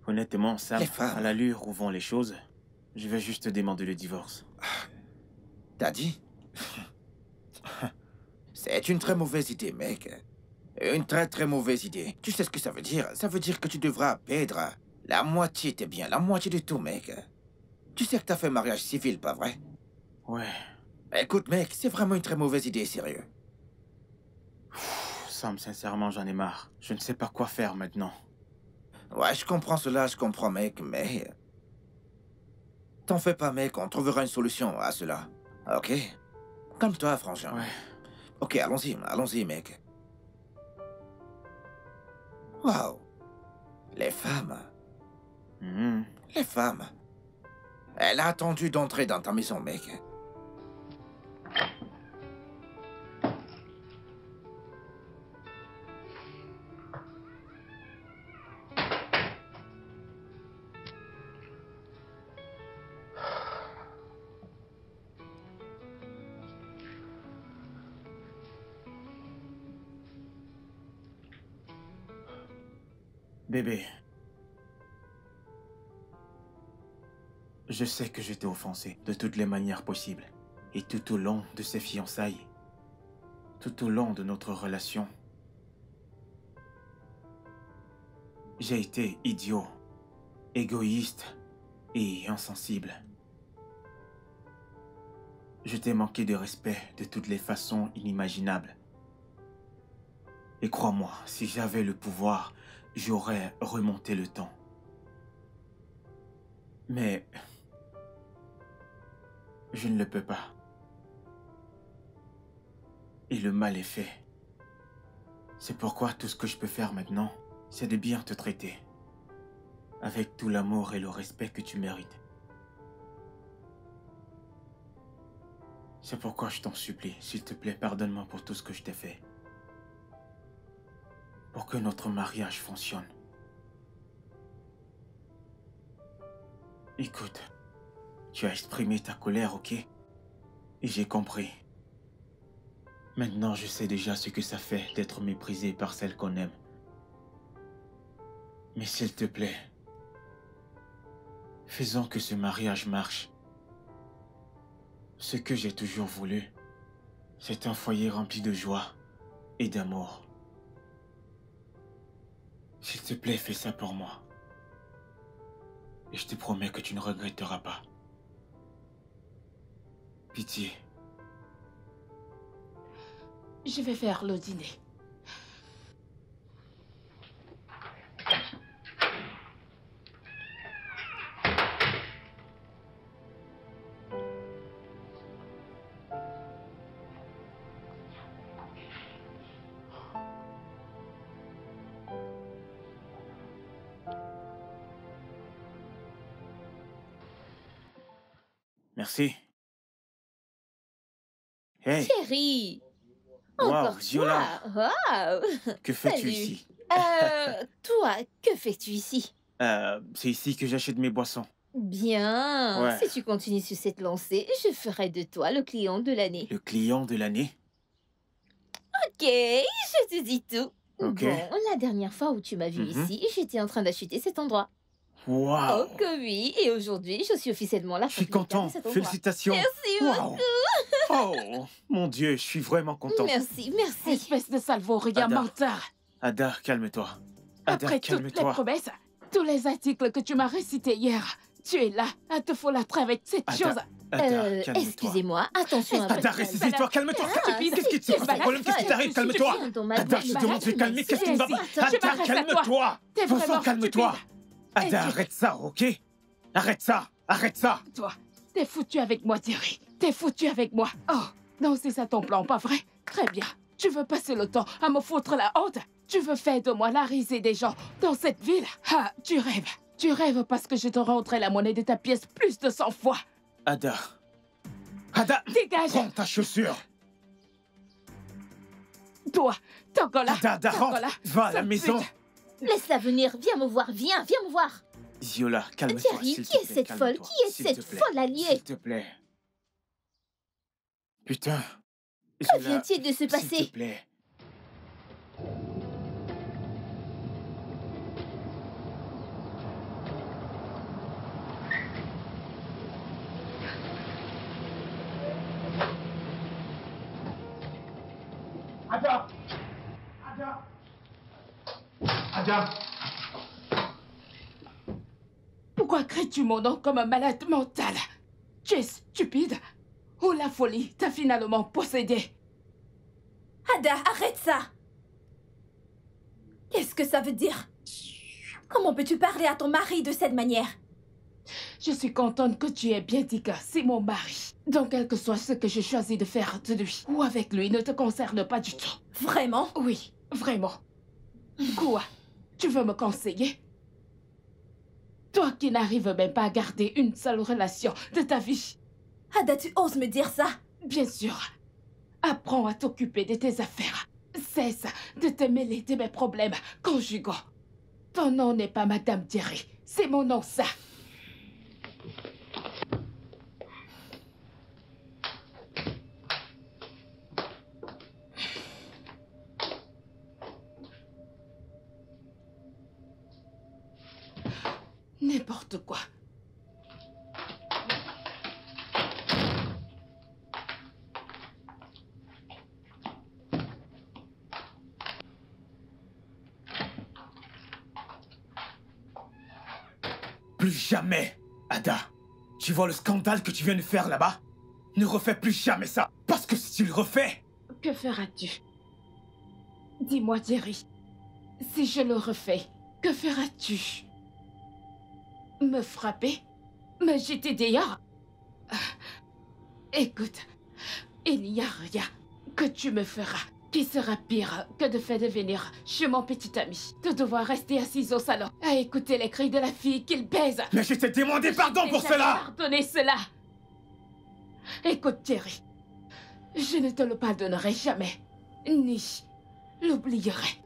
Speaker 1: Honnêtement, Sam,
Speaker 3: Les femmes.
Speaker 1: à l'allure où vont les choses, je vais juste demander le divorce.
Speaker 3: T'as dit? C'est une très mauvaise idée, mec. Une très très mauvaise idée. Tu sais ce que ça veut dire? Ça veut dire que tu devras perdre la moitié, t'es bien, la moitié de tout, mec. Tu sais que t'as fait mariage civil, pas vrai?
Speaker 1: Ouais.
Speaker 3: Écoute, mec, c'est vraiment une très mauvaise idée, sérieux.
Speaker 1: Sam, sincèrement, j'en ai marre. Je ne sais pas quoi faire maintenant.
Speaker 3: Ouais, je comprends cela, je comprends, mec, mais... T'en fais pas, mec, on trouvera une solution à cela. Ok? Calme-toi, frangin.
Speaker 1: Ouais.
Speaker 3: Ok, allons-y, mec. Waouh. Les femmes. Les femmes. Elle a attendu d'entrer dans ta maison, mec.
Speaker 1: Bébé. Je sais que je t'ai offensé de toutes les manières possibles. Et tout au long de ces fiançailles. Tout au long de notre relation. J'ai été idiot, égoïste et insensible. Je t'ai manqué de respect de toutes les façons inimaginables. Et crois-moi, si j'avais le pouvoir, j'aurais remonté le temps. Mais je ne le peux pas. Et le mal est fait. C'est pourquoi tout ce que je peux faire maintenant, c'est de bien te traiter. Avec tout l'amour et le respect que tu mérites. C'est pourquoi je t'en supplie, s'il te plaît, pardonne-moi pour tout ce que je t'ai fait. Pour que notre mariage fonctionne. Écoute, tu as exprimé ta colère, ok? Et j'ai compris. Maintenant, je sais déjà ce que ça fait d'être méprisé par celle qu'on aime. Mais s'il te plaît, faisons que ce mariage marche. Ce que j'ai toujours voulu, c'est un foyer rempli de joie et d'amour. S'il te plaît, fais ça pour moi. Et je te promets que tu ne regretteras pas. Pitié.
Speaker 2: Je vais faire le dîner.
Speaker 1: Merci. Hey,
Speaker 5: Chérie,
Speaker 1: wow,
Speaker 5: encore
Speaker 1: Viola,
Speaker 5: toi. Waouh.
Speaker 1: que fais-tu
Speaker 5: Salut.
Speaker 1: ici?
Speaker 5: Toi, que fais-tu ici?
Speaker 1: C'est ici que j'achète mes boissons.
Speaker 5: Bien.
Speaker 1: Ouais.
Speaker 5: Si tu continues sur cette lancée, je ferai de toi le client de l'année.
Speaker 1: Le client de l'année?
Speaker 5: Ok, je te dis tout.
Speaker 1: Ok.
Speaker 5: Bon, la dernière fois où tu m'as vu ici, j'étais en train d'acheter cet endroit.
Speaker 1: Wow.
Speaker 5: Oh que oui, et aujourd'hui, je suis officiellement la
Speaker 1: Je suis
Speaker 5: propriétaire
Speaker 1: content.
Speaker 5: de cet endroit.
Speaker 1: Félicitations.
Speaker 5: Merci
Speaker 1: Wow. Oh, mon Dieu, je suis vraiment content.
Speaker 5: Merci, merci.
Speaker 2: Espèce de salvaurien
Speaker 1: Ada.
Speaker 2: menteur.
Speaker 1: Ada, calme-toi. Ada,
Speaker 2: Après toutes les
Speaker 1: calme-toi.
Speaker 2: promesses, tous les articles que tu m'as récités hier, tu es là à te folâtrer avec cette
Speaker 1: Ada.
Speaker 2: chose.
Speaker 1: Ada, calme-toi.
Speaker 5: Excusez-moi, attention à votre
Speaker 1: Ada,
Speaker 5: calme.
Speaker 1: ressaisis-toi, calme-toi.
Speaker 2: Stupide.
Speaker 1: Qu'est-ce qui te passe?
Speaker 2: Balade
Speaker 1: Le problème, qu'est-ce qui t'arrive? Calme-toi. Ada, je te demande de te calmer. Qu'est-ce qui ne va pas?
Speaker 2: Je
Speaker 1: Ada,
Speaker 2: m'adresse à toi.
Speaker 1: calme-toi.
Speaker 2: T'es
Speaker 1: Enfin,
Speaker 2: vraiment
Speaker 1: calme-toi.
Speaker 2: stupide.
Speaker 1: Ada,
Speaker 2: Et tu-
Speaker 1: arrête ça, ok? Arrête ça. Arrête ça.
Speaker 2: Toi, t'es foutu avec moi, Thierry. T'es foutu avec moi. Oh, Non, c'est ça ton plan, pas vrai? Très bien. Tu veux passer le temps à me foutre la honte? Tu veux faire de moi la risée des gens dans cette ville? Ah, tu rêves. Tu rêves parce que je te rendrai la monnaie de ta pièce plus de 100 fois.
Speaker 1: Ada. Ada!
Speaker 2: Dégage!
Speaker 1: Prends ta chaussure!
Speaker 2: Toi, Tangola!
Speaker 1: Ada, rentre! Va à la maison!
Speaker 5: Laisse-la venir, viens me voir, viens me voir.
Speaker 1: Ziola, calme-toi,
Speaker 5: Thierry,
Speaker 1: s'il te
Speaker 5: qui est
Speaker 1: plaît,
Speaker 5: cette folle?
Speaker 1: calme-toi,
Speaker 5: Qui est
Speaker 1: s'il
Speaker 5: cette
Speaker 1: te plaît,
Speaker 5: folle alliée?
Speaker 1: S'il te plaît. Putain.
Speaker 5: Que vient-il de se
Speaker 1: S'il
Speaker 5: passer?
Speaker 1: te plaît.
Speaker 6: Ada! Ada! Ada!
Speaker 2: Pourquoi crées-tu mon nom comme un malade mental? Tu es stupide? Ou la folie t'a finalement possédé?
Speaker 4: Ada, arrête ça! Qu'est-ce que ça veut dire? Comment peux-tu parler à ton mari de cette manière?
Speaker 2: Je suis contente que tu aies bien dit que c'est mon mari. Donc, quel que soit ce que je choisis de faire de lui ou avec lui ne te concerne pas du tout.
Speaker 4: Vraiment?
Speaker 2: Oui, vraiment. Quoi? Tu veux me conseiller? Toi qui n'arrives même pas à garder une seule relation de ta vie.
Speaker 4: Ada, tu oses me dire ça?
Speaker 2: Bien sûr. Apprends à t'occuper de tes affaires. Cesse de te mêler de mes problèmes conjugaux. Ton nom n'est pas Madame Thierry. C'est mon nom, ça. N'importe quoi.
Speaker 1: Plus jamais, Ada. Tu vois le scandale que tu viens de faire là-bas? Ne refais plus jamais ça. Parce que si tu le refais...
Speaker 2: Que feras-tu? Dis-moi, Thierry. Si je le refais, que feras-tu? Me frapper? Me jeter dehors? Écoute, il n'y a rien que tu me feras qui sera pire que de faire devenir chez mon petit ami, de devoir rester assise au salon à écouter les cris de la fille qu'il baise.
Speaker 1: Mais je t'ai demandé pardon pour cela!
Speaker 2: Pardonnez cela! Écoute, Thierry, je ne te le pardonnerai jamais, ni l'oublierai.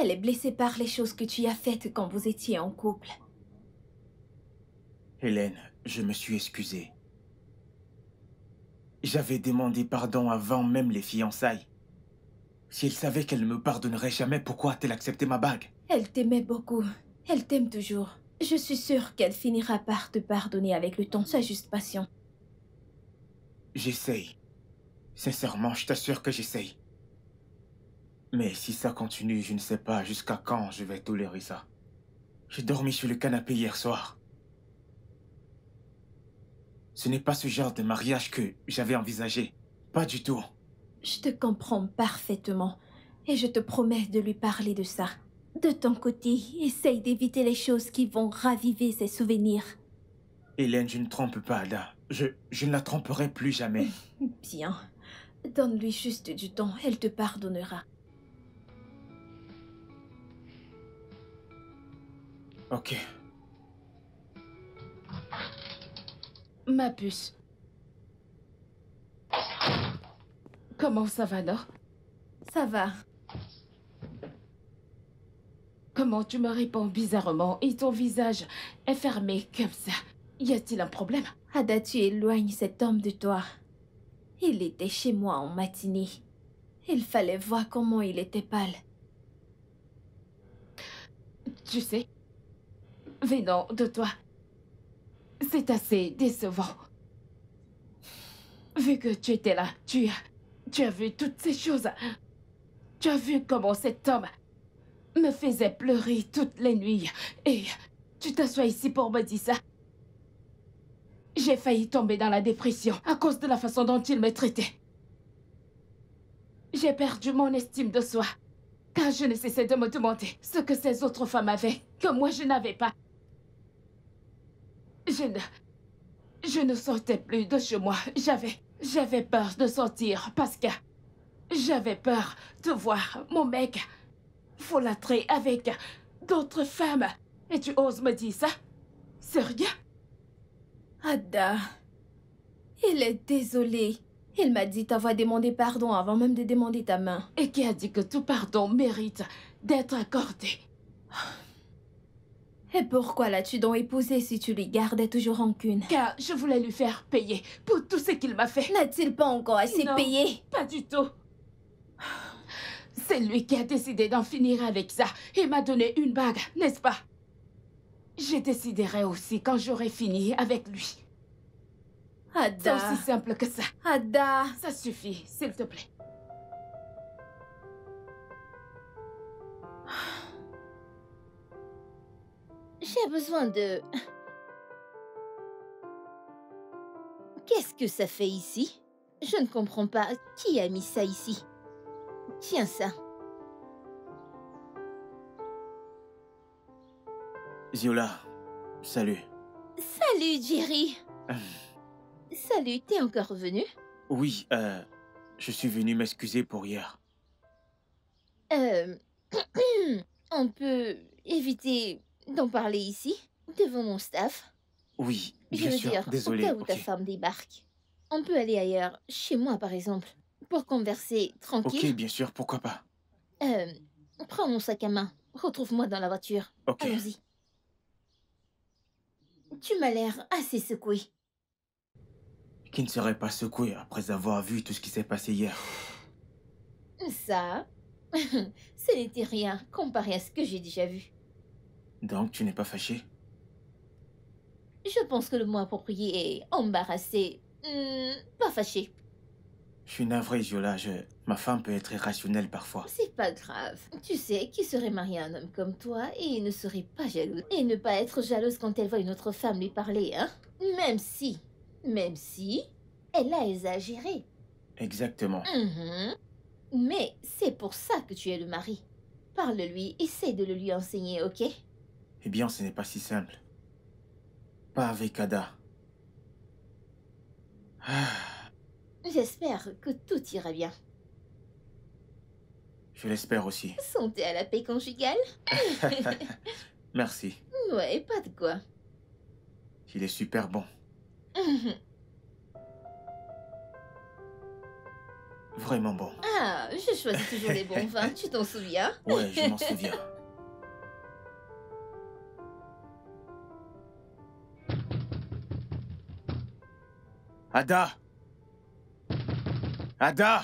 Speaker 4: Elle est blessée par les choses que tu as faites quand vous étiez en couple.
Speaker 1: Hélène, je me suis excusé. J'avais demandé pardon avant même les fiançailles. Si elle savait qu'elle ne me pardonnerait jamais, pourquoi a-t-elle accepté ma bague?
Speaker 4: Elle t'aimait beaucoup. Elle t'aime toujours. Je suis sûre qu'elle finira par te pardonner avec le temps. Sois juste patient.
Speaker 1: J'essaye. Sincèrement, je t'assure que j'essaye. Mais si ça continue, je ne sais pas jusqu'à quand je vais tolérer ça. J'ai dormi sur le canapé hier soir. Ce n'est pas ce genre de mariage que j'avais envisagé. Pas du tout.
Speaker 4: Je te comprends parfaitement. Et je te promets de lui parler de ça. De ton côté, essaye d'éviter les choses qui vont raviver ses souvenirs.
Speaker 1: Hélène, je ne trompe pas Ada. Je ne la tromperai plus jamais.
Speaker 4: Bien. Donne-lui juste du temps, elle te pardonnera.
Speaker 1: Ok.
Speaker 2: Ma puce. Comment ça va, non?
Speaker 4: Ça va.
Speaker 2: Comment tu me réponds bizarrement et ton visage est fermé comme ça? Y a-t-il un problème?
Speaker 4: Ada, tu éloignes cet homme de toi. Il était chez moi en matinée. Il fallait voir comment il était pâle.
Speaker 2: Tu sais, venant de toi, c'est assez décevant. Vu que tu étais là, tu as vu toutes ces choses. Tu as vu comment cet homme me faisait pleurer toutes les nuits. Et tu t'assois ici pour me dire ça. J'ai failli tomber dans la dépression à cause de la façon dont il me traitait. J'ai perdu mon estime de soi. Car je ne cessais de me demander ce que ces autres femmes avaient, que moi je n'avais pas. Je ne sortais plus de chez moi. J'avais peur de sortir parce que j'avais peur de voir mon mec folâtrer avec d'autres femmes. Et tu oses me dire ça? Sérieux?
Speaker 4: Ada, il est désolé. Il m'a dit t'avoir demandé pardon avant même de demander ta main.
Speaker 2: Et qui a dit que tout pardon mérite d'être accordé?
Speaker 4: Et pourquoi l'as-tu donc épousé si tu lui gardais toujours rancune?
Speaker 2: Car je voulais lui faire payer pour tout ce qu'il m'a fait.
Speaker 4: N'a-t-il pas encore assez
Speaker 2: Non,
Speaker 4: payé?
Speaker 2: pas du tout. C'est lui qui a décidé d'en finir avec ça et m'a donné une bague, n'est-ce pas? Je déciderai aussi quand j'aurai fini avec lui. C'est
Speaker 4: Ada,
Speaker 2: aussi simple que ça.
Speaker 4: Ada.
Speaker 2: Ça suffit, s'il te plaît.
Speaker 5: J'ai besoin de... Qu'est-ce que ça fait ici? Je ne comprends pas. Qui a mis ça ici? Tiens ça.
Speaker 1: Ziola, salut.
Speaker 5: Salut, Jerry. Salut, t'es encore revenu?
Speaker 1: Oui, je suis venu m'excuser pour hier.
Speaker 5: On peut éviter d'en parler ici, devant mon staff?
Speaker 1: Oui,
Speaker 5: Je
Speaker 1: bien
Speaker 5: veux
Speaker 1: sûr,
Speaker 5: dire,
Speaker 1: désolé.
Speaker 5: au cas où ta
Speaker 1: Ok.
Speaker 5: femme débarque. On peut aller ailleurs, chez moi par exemple, pour converser
Speaker 1: Ok,
Speaker 5: tranquille.
Speaker 1: bien sûr, pourquoi pas.
Speaker 5: Prends mon sac à main, retrouve-moi dans la voiture.
Speaker 1: Ok.
Speaker 5: Allons-y. Tu m'as l'air assez secoué.
Speaker 1: Qui ne serait pas secoué après avoir vu tout ce qui s'est passé hier?
Speaker 5: Ça, ce n'était rien comparé à ce que j'ai déjà vu.
Speaker 1: Donc, tu n'es pas fâché?
Speaker 5: Je pense que le mot approprié est embarrassé, pas fâché.
Speaker 1: Je suis navré, Ziola. Ma femme peut être irrationnelle parfois.
Speaker 5: C'est pas grave. Tu sais, qui serait marié à un homme comme toi et ne serait pas jalouse. Et ne pas être jalouse quand elle voit une autre femme lui parler, hein? Même si, elle a exagéré.
Speaker 1: Exactement.
Speaker 5: Mais c'est pour ça que tu es le mari. Parle-lui, essaie de le lui enseigner, ok?
Speaker 1: Eh bien, ce n'est pas si simple. Pas avec Ada.
Speaker 5: J'espère que tout ira bien.
Speaker 1: Je l'espère aussi.
Speaker 5: Santé à la paix conjugale?
Speaker 1: Merci.
Speaker 5: Ouais, pas de quoi.
Speaker 1: Il est super bon. Vraiment bon.
Speaker 5: Ah, je choisis toujours les bons vins, tu t'en souviens?
Speaker 1: Ouais, je m'en souviens. Ada! Ada!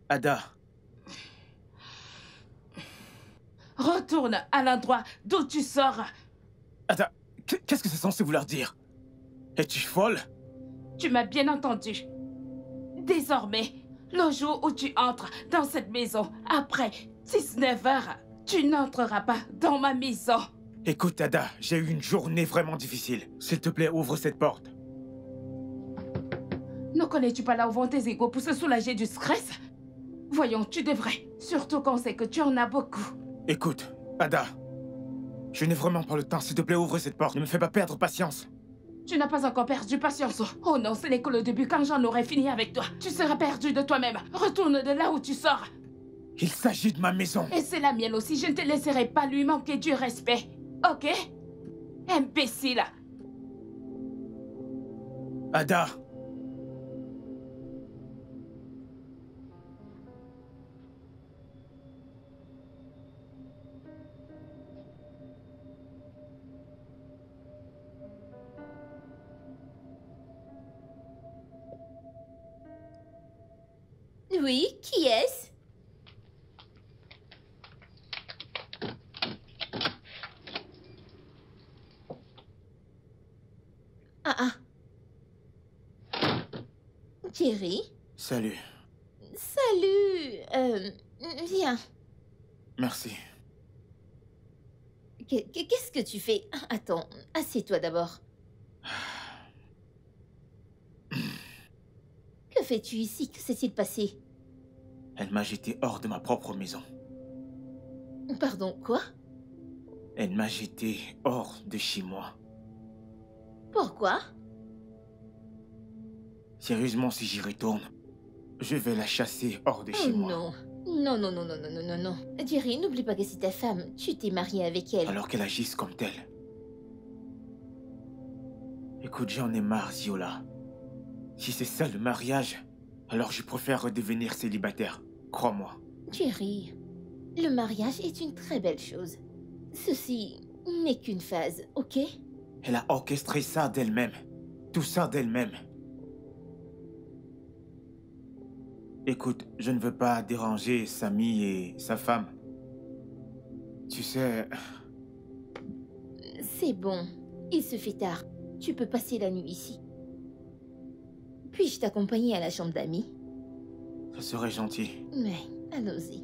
Speaker 1: Ada!
Speaker 2: Retourne à l'endroit d'où tu sors.
Speaker 1: Ada, qu'est-ce que c'est censé vouloir dire? Es-tu folle?
Speaker 2: Tu m'as bien entendu. Désormais, le jour où tu entres dans cette maison, après 19 heures, tu n'entreras pas dans ma maison.
Speaker 1: Écoute, Ada, j'ai eu une journée vraiment difficile. S'il te plaît, ouvre cette porte.
Speaker 2: Ne connais-tu pas là où vont tes égos pour se soulager du stress? Voyons, tu devrais. Surtout quand on sait que tu en as beaucoup.
Speaker 1: Écoute, Ada, je n'ai vraiment pas le temps. S'il te plaît, ouvre cette porte. Ne me fais pas perdre patience.
Speaker 2: Tu n'as pas encore perdu patience. Oh non, ce n'est que le début. Quand j'en aurai fini avec toi, tu seras perdu de toi-même. Retourne de là où tu sors.
Speaker 1: Il s'agit de ma maison.
Speaker 2: Et c'est la mienne aussi. Je ne te laisserai pas lui manquer du respect. Ok? Imbécile.
Speaker 1: Ada!
Speaker 5: Oui, qui est-ce? Ah ah. Jerry?
Speaker 1: Salut.
Speaker 5: Salut. Viens.
Speaker 1: Merci.
Speaker 5: Qu'est-ce que tu fais? Attends, assieds-toi d'abord. Que fais-tu ici? Que s'est-il passé?
Speaker 1: Elle m'a jeté hors de ma propre maison.
Speaker 5: Pardon, quoi?
Speaker 1: Elle m'a jeté hors de chez moi.
Speaker 5: Pourquoi?
Speaker 1: Sérieusement, si j'y retourne, je vais la chasser hors de chez moi.
Speaker 5: Non. Non, non, non, non, non, non, non, non. Jerry, n'oublie pas que c'est ta femme. Tu t'es marié avec elle.
Speaker 1: Alors qu'elle agisse comme telle. Écoute, j'en ai marre, Ziola. Si c'est ça le mariage, alors je préfère redevenir célibataire. Crois-moi.
Speaker 5: Jerry, le mariage est une très belle chose. Ceci n'est qu'une phase, ok?
Speaker 1: Elle a orchestré ça d'elle-même. Tout ça d'elle-même. Écoute, je ne veux pas déranger Samy et sa femme. Tu sais...
Speaker 5: C'est bon. Il se fait tard. Tu peux passer la nuit ici. Puis-je t'accompagner à la chambre d'amis?
Speaker 1: Ça serait gentil.
Speaker 5: Mais, allons-y.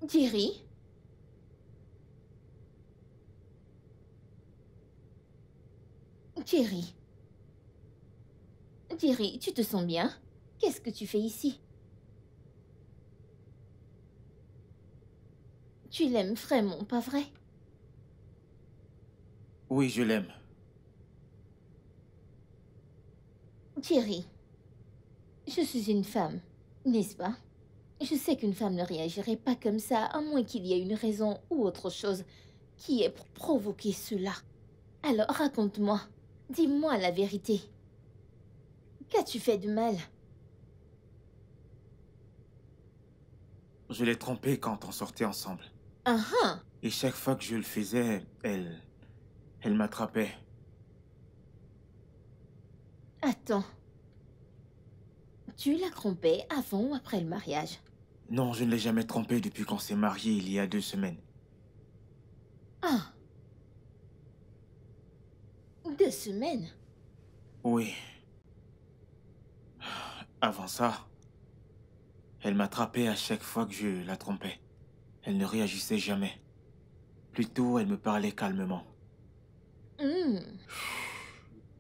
Speaker 5: Jerry? Jerry? Jerry, tu te sens bien? Qu'est-ce que tu fais ici? Tu l'aimes vraiment, pas vrai?
Speaker 1: Oui, je l'aime.
Speaker 5: Jerry, je suis une femme, n'est-ce pas? Je sais qu'une femme ne réagirait pas comme ça, à moins qu'il y ait une raison ou autre chose qui ait provoqué cela. Alors raconte-moi, dis-moi la vérité. Qu'as-tu fait de mal?
Speaker 1: Je l'ai trompée quand on sortait ensemble.
Speaker 5: Ah ah!
Speaker 1: Et chaque fois que je le faisais, elle m'attrapait.
Speaker 5: Attends. Tu la trompais avant ou après le mariage?
Speaker 1: Non, je ne l'ai jamais trompée depuis qu'on s'est mariés il y a 2 semaines.
Speaker 5: Ah! 2 semaines?
Speaker 1: Oui. Avant ça, elle m'attrapait à chaque fois que je la trompais. Elle ne réagissait jamais. Plutôt, elle me parlait calmement.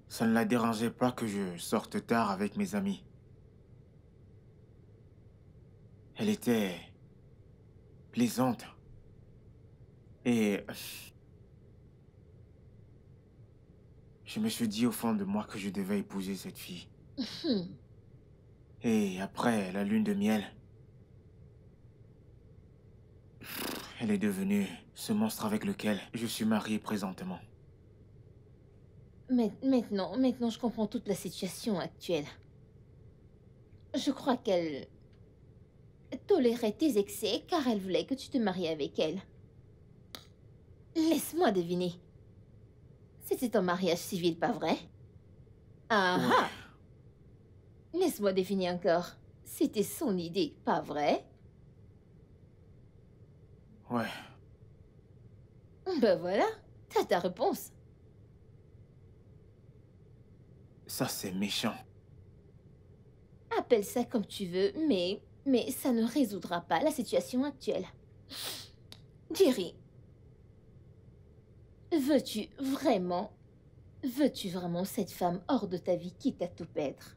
Speaker 1: Ça ne la dérangeait pas que je sorte tard avec mes amis. Elle était plaisante. Et je me suis dit au fond de moi que je devais épouser cette fille. Et après la lune de miel, elle est devenue ce monstre avec lequel je suis marié présentement.
Speaker 5: Maintenant, je comprends toute la situation actuelle. Je crois qu'elle tolérait tes excès car elle voulait que tu te maries avec elle. Laisse-moi deviner. C'était un mariage civil, pas vrai? Ah ah! Laisse-moi deviner encore. C'était son idée, pas vrai?
Speaker 1: Ouais.
Speaker 5: Ben voilà, t'as ta réponse.
Speaker 1: Ça, c'est méchant.
Speaker 5: Appelle ça comme tu veux, mais ça ne résoudra pas la situation actuelle. Jerry, veux-tu vraiment cette femme hors de ta vie quitte à tout perdre?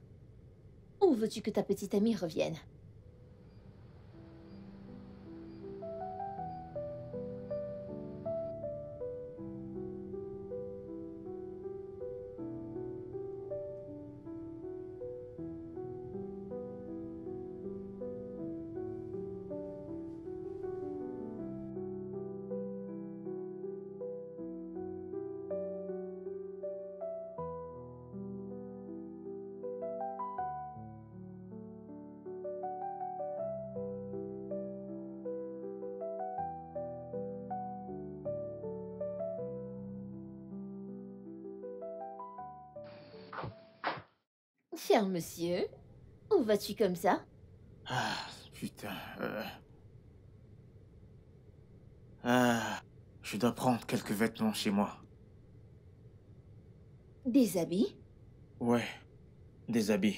Speaker 5: Où veux-tu que ta petite amie revienne? Cher monsieur, où vas-tu comme ça?
Speaker 1: Ah, putain. Ah, je dois prendre quelques vêtements chez moi.
Speaker 5: Des habits?
Speaker 1: Ouais, des habits.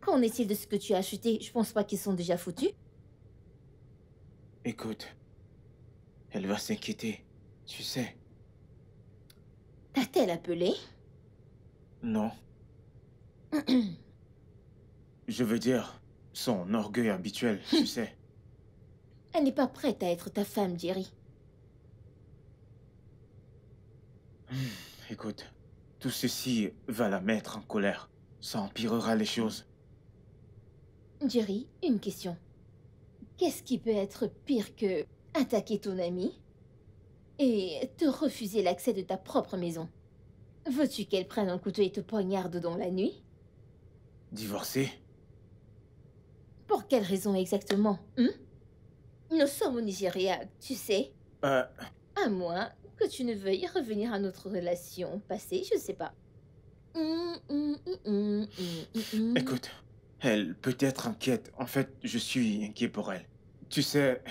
Speaker 5: Qu'en est-il de ce que tu as acheté? Je pense pas qu'ils sont déjà foutus.
Speaker 1: Écoute, elle va s'inquiéter, tu sais.
Speaker 5: T'a-t-elle appelé?
Speaker 1: Non. Je veux dire, son orgueil habituel, tu sais.
Speaker 5: Elle n'est pas prête à être ta femme, Jerry.
Speaker 1: Écoute, tout ceci va la mettre en colère. Ça empirera les choses.
Speaker 5: Jerry, une question. Qu'est-ce qui peut être pire que attaquer ton ami et te refuser l'accès de ta propre maison? Veux-tu qu'elle prenne un couteau et te poignarde dans la nuit?
Speaker 1: Divorcer?
Speaker 5: Pour quelle raison exactement, hein? Nous sommes au Nigeria, tu sais. À moins que tu ne veuilles revenir à notre relation passée, je sais pas.
Speaker 1: Écoute, elle peut être inquiète. En fait, je suis inquiet pour elle. Tu sais,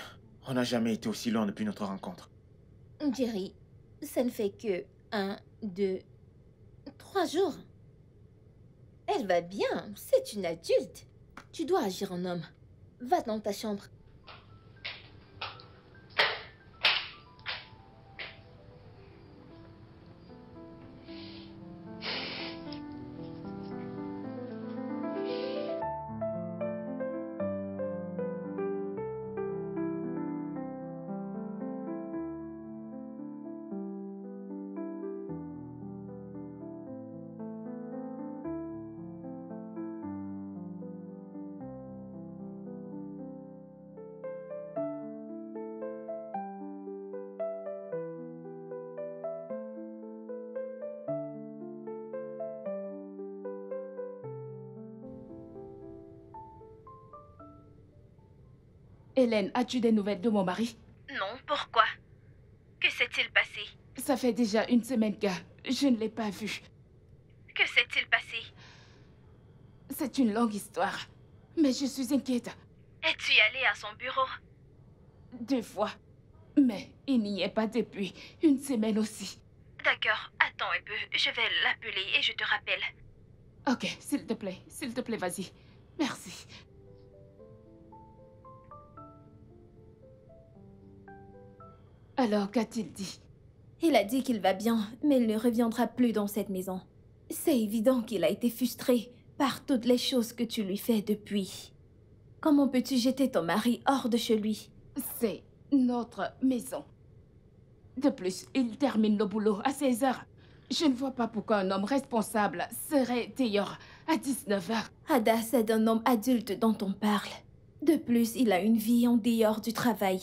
Speaker 1: on n'a jamais été aussi loin depuis notre rencontre.
Speaker 5: Jerry, ça ne fait que 1, 2, 3 jours. Elle va bien, c'est une adulte. Tu dois agir en homme. Va dans ta chambre.
Speaker 2: Hélène, as-tu des nouvelles de mon mari?
Speaker 7: Non, pourquoi? Que s'est-il passé?
Speaker 2: Ça fait déjà une semaine que je ne l'ai pas vu.
Speaker 7: Que s'est-il passé?
Speaker 2: C'est une longue histoire, mais je suis inquiète.
Speaker 7: Es-tu allé à son bureau?
Speaker 2: 2 fois, mais il n'y est pas depuis une semaine aussi.
Speaker 7: D'accord, attends un peu, je vais l'appeler et je te rappelle.
Speaker 2: Ok, s'il te plaît, vas-y. Merci. Alors, qu'a-t-il dit?
Speaker 4: Il a dit qu'il va bien, mais il ne reviendra plus dans cette maison. C'est évident qu'il a été frustré par toutes les choses que tu lui fais depuis. Comment peux-tu jeter ton mari hors de chez lui?
Speaker 2: C'est notre maison. De plus, il termine le boulot à 16 heures. Je ne vois pas pourquoi un homme responsable serait dehors à 19 heures.
Speaker 4: Ada, c'est d'un homme adulte dont on parle. De plus, il a une vie en dehors du travail.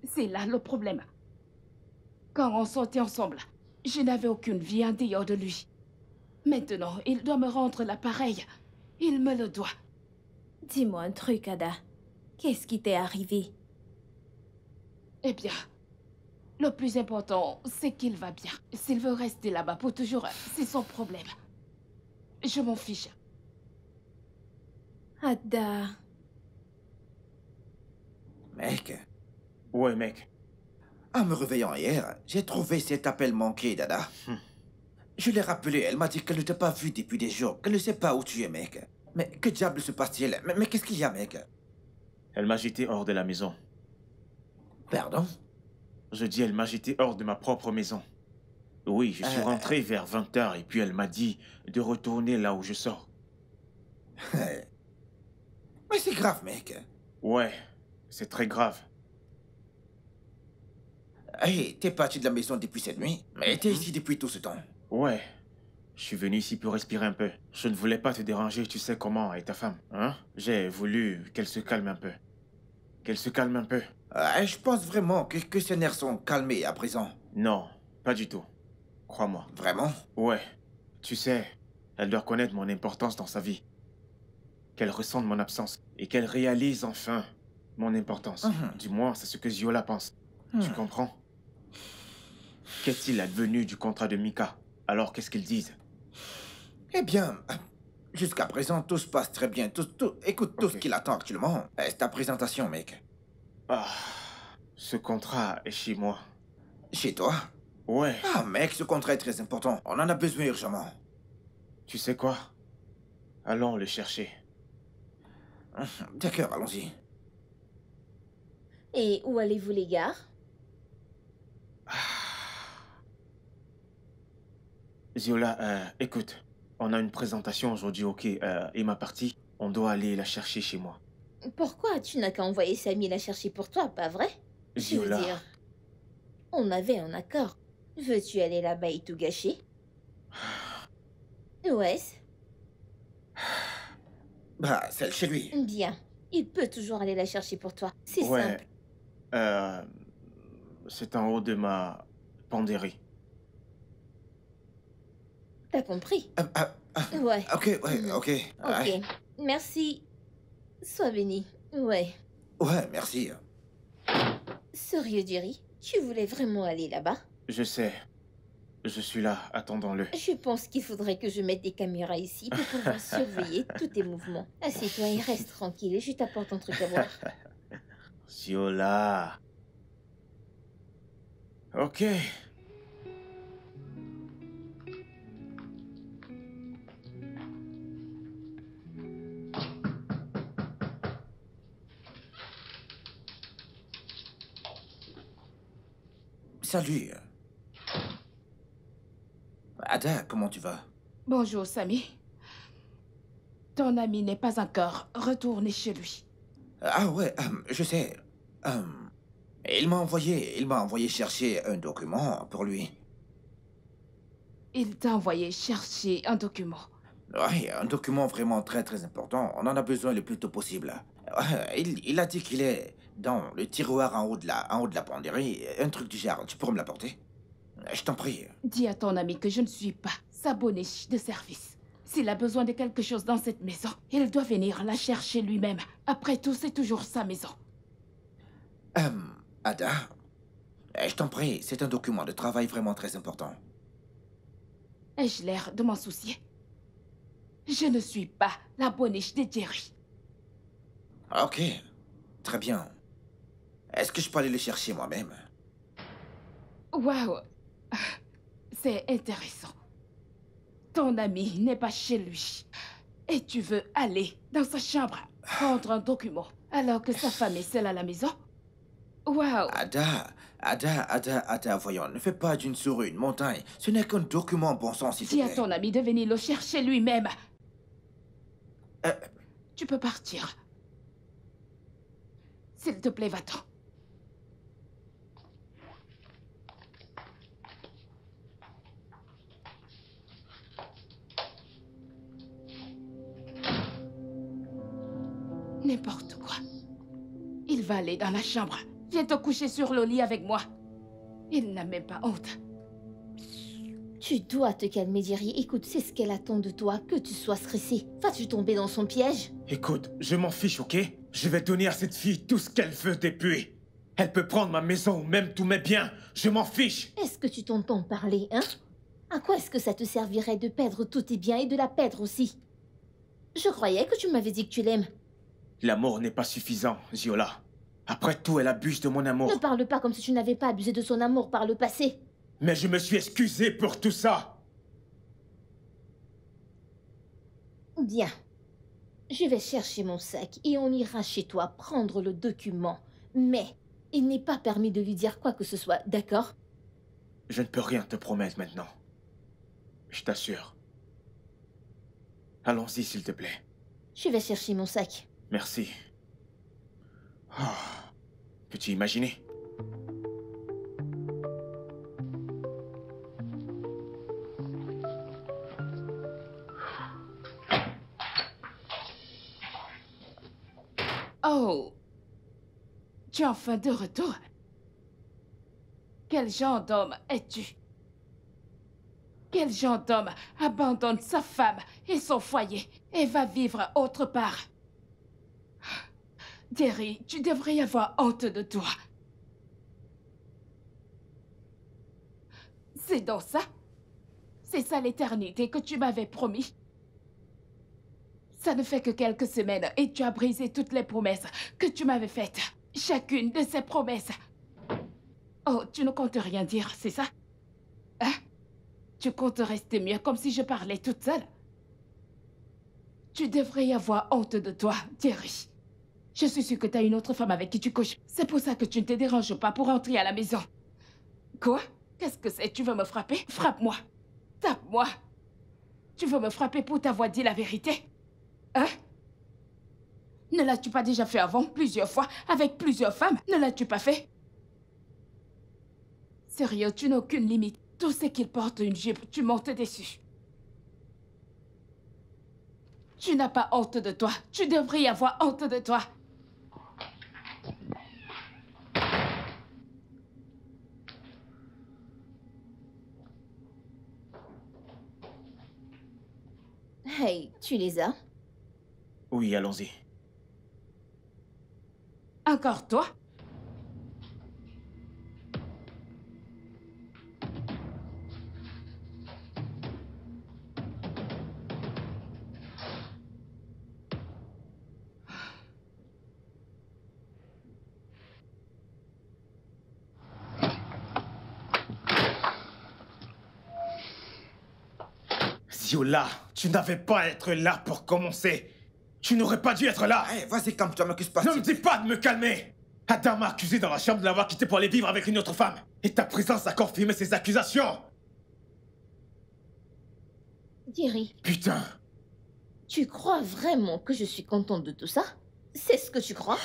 Speaker 2: C'est là le problème. Quand on sortait ensemble, je n'avais aucune vie en dehors de lui. Maintenant, il doit me rendre l'appareil. Il me le doit.
Speaker 4: Dis-moi un truc, Ada. Qu'est-ce qui t'est arrivé?
Speaker 2: Eh bien, le plus important, c'est qu'il va bien. S'il veut rester là-bas pour toujours, c'est son problème. Je m'en fiche.
Speaker 4: Ada...
Speaker 3: Mec,
Speaker 1: Ouais, mec.
Speaker 3: en me réveillant hier, j'ai trouvé cet appel manqué d'Ada. Je l'ai rappelé, elle m'a dit qu'elle ne t'a pas vu depuis des jours, qu'elle ne sait pas où tu es, mec. Mais que diable se passe-t-il? Mais qu'est-ce qu'il y a, mec?
Speaker 1: Elle m'a jeté hors de la maison.
Speaker 3: Pardon?
Speaker 1: Je dis, elle m'a jeté hors de ma propre maison. Oui, je suis rentré vers 20 h et puis elle m'a dit de retourner là où je sors.
Speaker 3: Mais c'est grave, mec.
Speaker 1: Ouais, c'est très grave.
Speaker 3: Hey, t'es parti de la maison depuis cette nuit, mais t'es ici depuis tout ce temps.
Speaker 1: Ouais, je suis venu ici pour respirer un peu. Je ne voulais pas te déranger, tu sais comment, et ta femme, hein? J'ai voulu qu'elle se calme un peu. Qu'elle se calme un peu.
Speaker 3: Je pense vraiment que ses nerfs sont calmés à présent.
Speaker 1: Non, pas du tout. Crois-moi.
Speaker 3: Vraiment?
Speaker 1: Ouais, tu sais, elle doit connaître mon importance dans sa vie. Qu'elle ressente mon absence et qu'elle réalise enfin mon importance. Du moins, c'est ce que Ziola pense. Tu comprends? Qu'est-il advenu du contrat de Mika? Alors, qu'est-ce qu'ils disent?
Speaker 3: Eh bien, jusqu'à présent, tout se passe très bien. Écoute, tout ce qu'il attend actuellement, c'est ta présentation, mec.
Speaker 1: Ah, ce contrat est chez moi.
Speaker 3: Chez toi?
Speaker 1: Ouais.
Speaker 3: Ah, mec, ce contrat est très important. On en a besoin urgemment.
Speaker 1: Tu sais quoi? Allons le chercher.
Speaker 3: D'accord, allons-y.
Speaker 5: Et où allez-vous, les gars?
Speaker 1: Ziola, écoute, on a une présentation aujourd'hui, ok? Et ma partie, on doit aller la chercher chez moi.
Speaker 5: Pourquoi tu n'as qu'à envoyer Samy la chercher pour toi, pas vrai? Je veux
Speaker 1: Ziola.
Speaker 5: dire, on avait un accord. Veux-tu aller là-bas et tout gâcher? Ouais,
Speaker 3: Bah, celle chez lui.
Speaker 5: bien. Il peut toujours aller la chercher pour toi. C'est
Speaker 1: Ouais.
Speaker 5: simple.
Speaker 1: C'est en haut de ma penderie.
Speaker 5: T'as compris? Ouais.
Speaker 3: Ok, ouais, ok.
Speaker 5: Ok. Merci. Sois béni. Ouais.
Speaker 3: Ouais, merci.
Speaker 5: Sérieux, Jerry, tu voulais vraiment aller là-bas?
Speaker 1: Je sais. Je suis là, attendons-le.
Speaker 5: Je pense qu'il faudrait que je mette des caméras ici pour pouvoir surveiller tous tes mouvements. Assieds-toi et reste tranquille, je t'apporte un truc à boire.
Speaker 1: Ziola. Ok.
Speaker 3: Salut. Ada, comment tu vas?
Speaker 2: Bonjour, Samy. Ton ami n'est pas encore retourné chez lui.
Speaker 3: Ah ouais, je sais. Il m'a envoyé chercher un document pour lui.
Speaker 2: Il t'a envoyé chercher un document.
Speaker 3: Ouais, un document vraiment très très important. On en a besoin le plus tôt possible. Il a dit qu'il est dans le tiroir en haut de la penderie. Un truc du genre. Tu pourrais me l'apporter? Je t'en prie.
Speaker 2: Dis à ton ami que je ne suis pas sa boniche de service. S'il a besoin de quelque chose dans cette maison, il doit venir la chercher lui-même. Après tout, c'est toujours sa maison.
Speaker 3: Ada, je t'en prie, c'est un document de travail vraiment très important.
Speaker 2: Ai-je l'air de m'en soucier? Je ne suis pas la boniche de Jerry.
Speaker 3: Ok, très bien. Est-ce que je peux aller le chercher moi-même?
Speaker 2: Waouh! C'est intéressant. Ton ami n'est pas chez lui. Et tu veux aller dans sa chambre prendre un document alors que sa femme est seule à la maison? Waouh!
Speaker 3: Ada, voyons, ne fais pas d'une souris une montagne. Ce n'est qu'un document, bon sang, s'il te
Speaker 2: Dis à
Speaker 3: plaît.
Speaker 2: ton ami de venir le chercher lui-même. Tu peux partir. S'il te plaît, va-t'en. N'importe quoi. Il va aller dans la chambre. Viens te coucher sur le lit avec moi. Il n'a même pas honte.
Speaker 5: Tu dois te calmer, Jerry. Écoute, c'est ce qu'elle attend de toi, que tu sois stressé. Vas-tu tomber dans son piège?
Speaker 1: Écoute, je m'en fiche, ok? Je vais donner à cette fille tout ce qu'elle veut depuis. Elle peut prendre ma maison ou même tous mes biens. Je m'en fiche.
Speaker 5: Est-ce que tu t'entends parler, hein? À quoi est-ce que ça te servirait de perdre tous tes biens et de la perdre aussi? Je croyais que tu m'avais dit que tu l'aimes.
Speaker 1: L'amour n'est pas suffisant, Ziola. Après tout, elle abuse de mon amour.
Speaker 5: Ne parle pas comme si tu n'avais pas abusé de son amour par le passé.
Speaker 1: Mais je me suis excusé pour tout ça.
Speaker 5: Bien. Je vais chercher mon sac et on ira chez toi prendre le document. Mais il n'est pas permis de lui dire quoi que ce soit, d'accord?
Speaker 1: Je ne peux rien te promettre maintenant. Je t'assure. Allons-y, s'il te plaît.
Speaker 5: Je vais chercher mon sac.
Speaker 1: Merci. Ah, peux-tu imaginer?
Speaker 2: Oh, tu es enfin de retour. Quel genre d'homme es-tu? Quel genre d'homme abandonne sa femme et son foyer et va vivre autre part? Jerry, tu devrais avoir honte de toi. C'est donc ça? C'est ça l'éternité que tu m'avais promis? Ça ne fait que quelques semaines et tu as brisé toutes les promesses que tu m'avais faites. Chacune de ces promesses. Oh, tu ne comptes rien dire, c'est ça? Hein? Tu comptes rester mieux comme si je parlais toute seule? Tu devrais y avoir honte de toi, Jerry. Je suis sûre que tu as une autre femme avec qui tu couches. C'est pour ça que tu ne te déranges pas pour entrer à la maison. Quoi? Qu'est-ce que c'est? Tu veux me frapper? Frappe-moi. Tape-moi. Tu veux me frapper pour t'avoir dit la vérité? Hein? Ne l'as-tu pas déjà fait avant, plusieurs fois, avec plusieurs femmes? Ne l'as-tu pas fait? Sérieux, tu n'as aucune limite. Tout ce qu'il porte une jupe, tu montes dessus. Tu n'as pas honte de toi. Tu devrais y avoir honte de toi.
Speaker 5: Hey, tu les as?
Speaker 1: Oui, allons-y.
Speaker 2: Encore toi?
Speaker 1: Ziola, tu n'avais pas à être là pour commencer. Tu n'aurais pas dû être là.
Speaker 3: Hey, vas-y, calme-toi, m'accuse pas.
Speaker 1: Ne me dis pas de me calmer. Adam m'a accusé dans la chambre de l'avoir quitté pour aller vivre avec une autre femme. Et ta présence a confirmé ces accusations.
Speaker 5: Jerry,
Speaker 1: Putain.
Speaker 5: tu crois vraiment que je suis contente de tout ça? C'est ce que tu crois?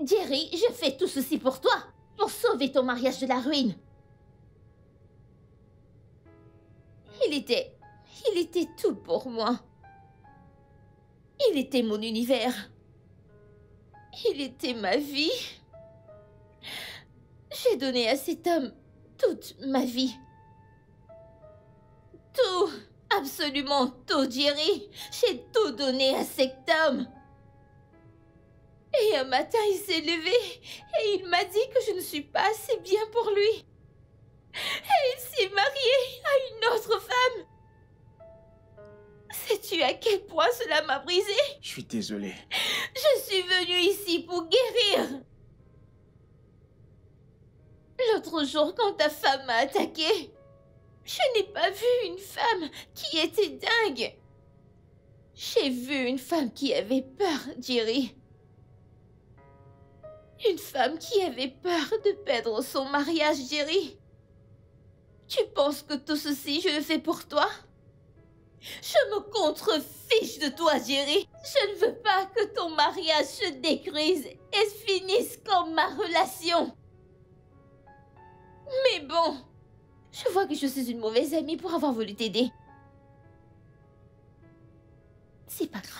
Speaker 5: Jerry, je fais tout ceci pour toi, pour sauver ton mariage de la ruine. Il était tout pour moi. Il était mon univers. Il était ma vie. J'ai donné à cet homme toute ma vie. Tout, absolument tout, Jerry. J'ai tout donné à cet homme. Et un matin, il s'est levé et il m'a dit que je ne suis pas assez bien pour lui. Et il s'est marié à une autre femme. Sais-tu à quel point cela m'a brisé?
Speaker 1: Je suis désolé.
Speaker 5: Je suis venue ici pour guérir. L'autre jour, quand ta femme m'a attaqué, je n'ai pas vu une femme qui était dingue. J'ai vu une femme qui avait peur, Jerry. Une femme qui avait peur de perdre son mariage, Jerry. Tu penses que tout ceci, je le fais pour toi? Je me contrefiche de toi, Jerry. Je ne veux pas que ton mariage se détruise et finisse comme ma relation. Mais bon, je vois que je suis une mauvaise amie pour avoir voulu t'aider. C'est pas grave.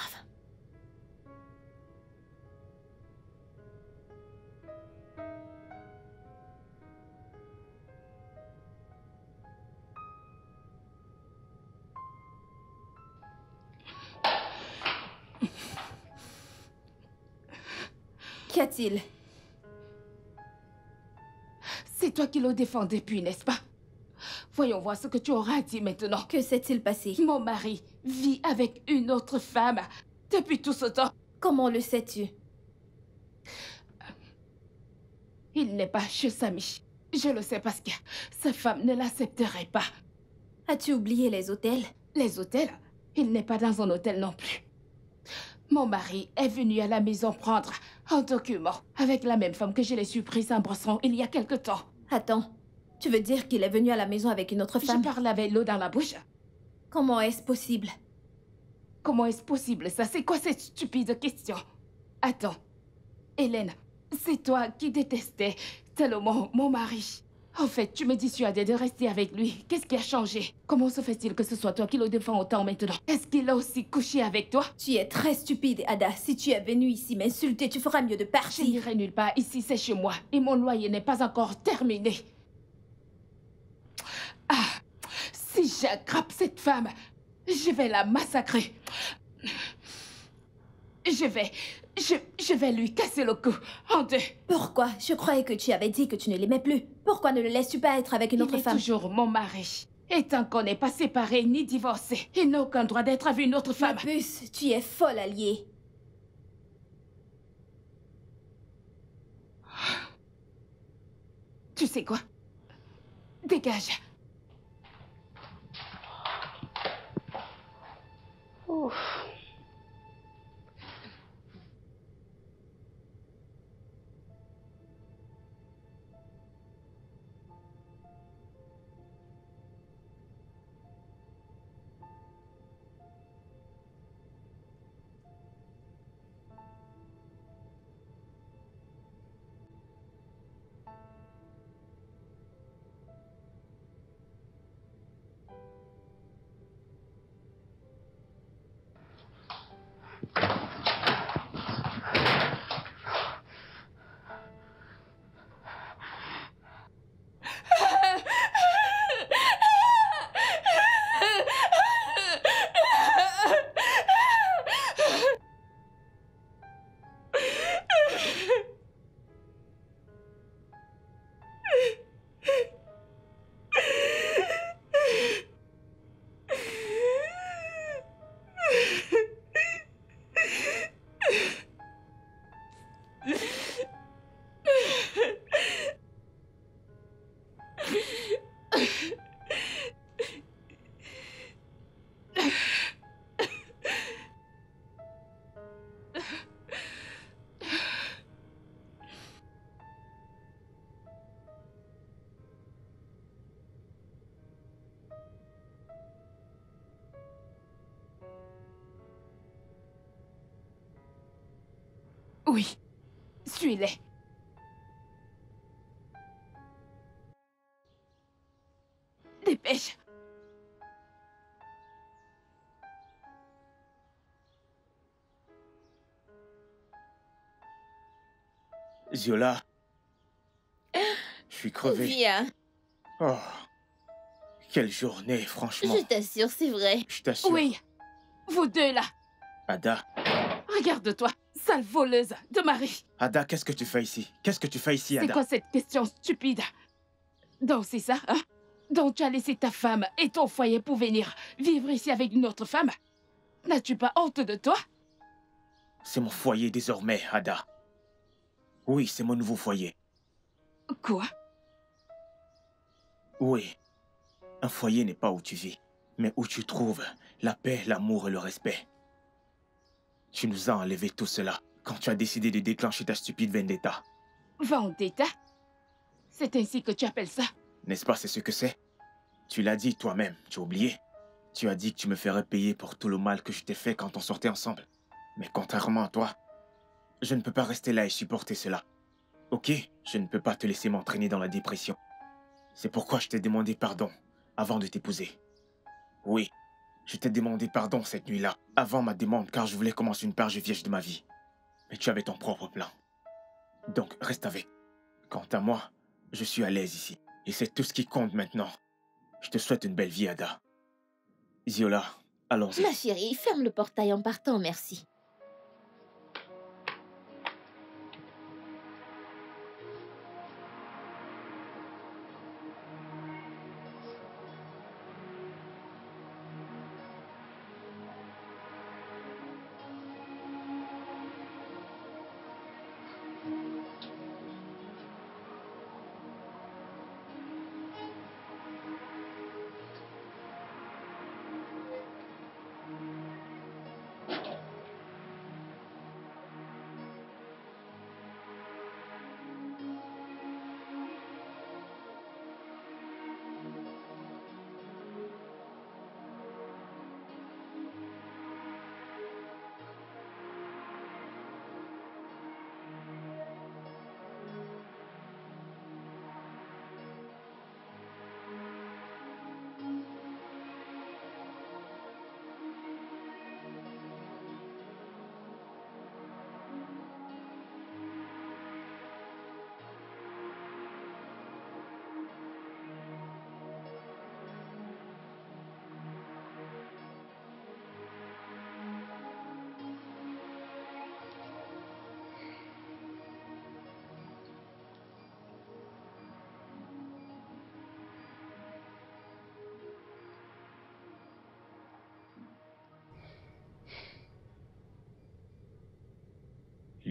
Speaker 4: Qu'y a-t-il?
Speaker 2: C'est toi qui l'as défendu depuis, n'est-ce pas? Voyons voir ce que tu auras dit maintenant.
Speaker 4: Que s'est-il passé?
Speaker 2: Mon mari vit avec une autre femme depuis tout ce temps.
Speaker 4: Comment le sais-tu?
Speaker 2: Il n'est pas chez Samy. Je le sais parce que sa femme ne l'accepterait pas.
Speaker 4: As-tu oublié les hôtels?
Speaker 2: Les hôtels? Il n'est pas dans un hôtel non plus. Mon mari est venu à la maison prendre un document avec la même femme que je l'ai surprise en brossant il y a quelque temps.
Speaker 4: Attends, tu veux dire qu'il est venu à la maison avec une autre femme?
Speaker 2: Je parle avec l'eau dans la bouche.
Speaker 4: Comment est-ce possible?
Speaker 2: Comment est-ce possible ça? C'est quoi cette stupide question? Attends. Hélène, c'est toi qui détestais tellement mon mari. En fait, tu me dissuadais de rester avec lui. Qu'est-ce qui a changé? Comment se fait-il que ce soit toi qui le défends autant maintenant? Est-ce qu'il a aussi couché avec toi?
Speaker 4: Tu es très stupide, Ada. Si tu es venue ici m'insulter, tu feras mieux de
Speaker 2: Je
Speaker 4: partir.
Speaker 2: n'irai nulle part. Ici, c'est chez moi. Et mon loyer n'est pas encore terminé. Ah, si j'attrape cette femme, je vais la massacrer. Je vais lui casser le cou en deux.
Speaker 4: Pourquoi? Je croyais que tu avais dit que tu ne l'aimais plus. Pourquoi ne le laisses-tu pas être avec une autre
Speaker 2: Il est
Speaker 4: femme?
Speaker 2: toujours mon mari. Et tant qu'on n'est pas séparés ni divorcés, il n'a aucun droit d'être avec une autre
Speaker 4: Ma
Speaker 2: femme.
Speaker 4: puce, tu es folle, alliée.
Speaker 2: Tu sais quoi? Dégage. Oui, suis-les. Dépêche.
Speaker 1: Ziola, je suis crevé.
Speaker 5: Viens,
Speaker 1: Oh, quelle journée, franchement.
Speaker 5: je t'assure, c'est vrai.
Speaker 1: Je t'assure.
Speaker 2: Oui, vous deux là.
Speaker 1: Ada,
Speaker 2: Regarde-toi, sale voleuse de mari.
Speaker 1: Ada, qu'est-ce que tu fais ici? Qu'est-ce que tu fais ici,
Speaker 2: C'est
Speaker 1: Ada?
Speaker 2: quoi cette question stupide? Donc c'est ça, hein? Donc tu as laissé ta femme et ton foyer pour venir vivre ici avec une autre femme? N'as-tu pas honte de toi?
Speaker 1: C'est mon foyer désormais, Ada. Oui, c'est mon nouveau foyer.
Speaker 2: Quoi?
Speaker 1: Oui, un foyer n'est pas où tu vis, mais où tu trouves la paix, l'amour et le respect. Tu nous as enlevé tout cela quand tu as décidé de déclencher ta stupide vendetta.
Speaker 2: Vendetta? C'est ainsi que tu appelles ça?
Speaker 1: N'est-ce pas, c'est ce que c'est? Tu l'as dit toi-même, tu as oublié. Tu as dit que tu me ferais payer pour tout le mal que je t'ai fait quand on sortait ensemble. Mais contrairement à toi, je ne peux pas rester là et supporter cela. Ok, je ne peux pas te laisser m'entraîner dans la dépression. C'est pourquoi je t'ai demandé pardon avant de t'épouser. Oui, je t'ai demandé pardon cette nuit-là, avant ma demande, car je voulais commencer une page vierge de ma vie. Mais tu avais ton propre plan. Donc, reste avec. Quant à moi, je suis à l'aise ici. Et c'est tout ce qui compte maintenant. Je te souhaite une belle vie, Ada. Ziola, allons-y.
Speaker 5: Ma chérie, ferme le portail en partant, merci.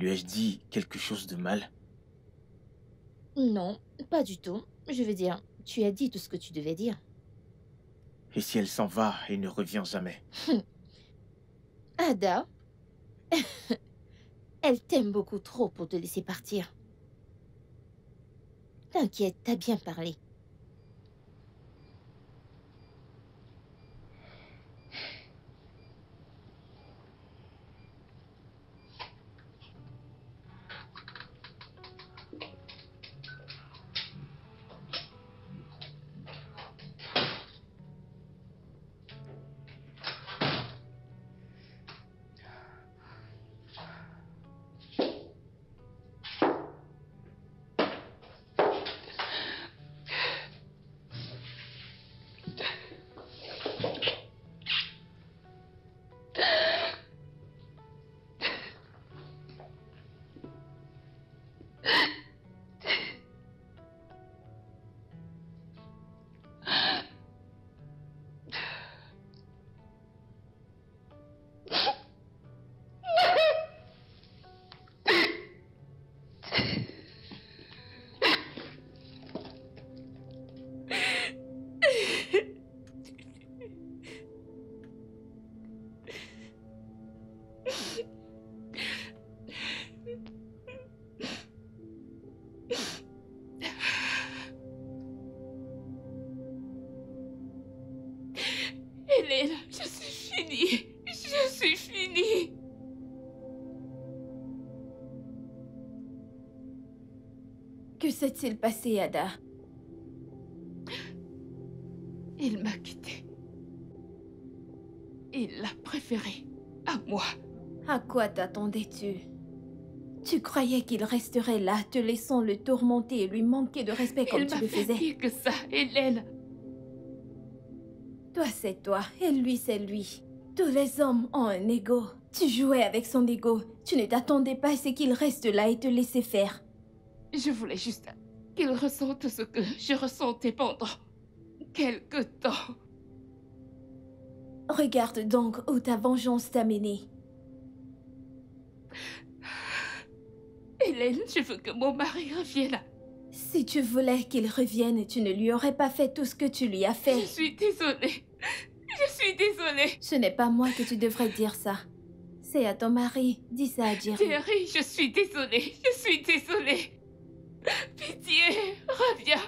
Speaker 1: Lui ai-je dit quelque chose de mal?
Speaker 5: Non, pas du tout. Je veux dire, tu as dit tout ce que tu devais dire.
Speaker 1: Et si elle s'en va et ne revient jamais?
Speaker 5: Ada, elle t'aime beaucoup trop pour te laisser partir. T'inquiète, t'as bien parlé.
Speaker 2: Hélène, je suis finie. Je suis finie.
Speaker 4: Que s'est-il passé, Ada?
Speaker 2: Il m'a quittée. Il l'a préférée à moi.
Speaker 4: À quoi t'attendais-tu? Tu croyais qu'il resterait là, te laissant le tourmenter et lui manquer de respect comme tu le
Speaker 2: Il m'a fait
Speaker 4: faisais?
Speaker 2: pire que ça, Hélène.
Speaker 4: Toi, c'est toi, et lui, c'est lui. Tous les hommes ont un ego. Tu jouais avec son ego. Tu ne t'attendais pas à ce qu'il reste là et te laisser faire.
Speaker 2: Je voulais juste qu'il ressente ce que je ressentais pendant quelque temps.
Speaker 4: Regarde donc où ta vengeance t'a mené.
Speaker 2: Hélène, je veux que mon mari revienne.
Speaker 4: Si tu voulais qu'il revienne, tu ne lui aurais pas fait tout ce que tu lui as fait.
Speaker 2: Je suis désolée. Je suis désolée.
Speaker 4: Ce n'est pas moi que tu devrais dire ça. C'est à ton mari. Dis ça à Jerry.
Speaker 2: Jerry, je suis désolée. Je suis désolée. Pitié, reviens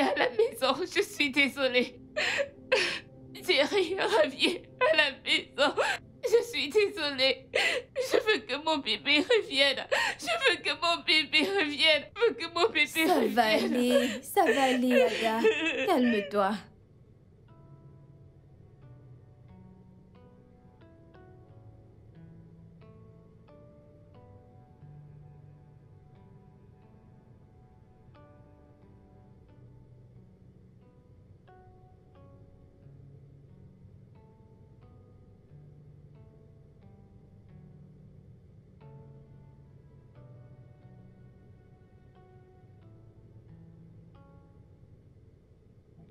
Speaker 2: à la maison. Je suis désolée. Jerry, reviens à la maison. Je suis désolée. Je veux que mon bébé revienne. Je veux que mon bébé revienne. Je veux que mon bébé revienne.
Speaker 4: Ça va aller, Ada. Calme-toi.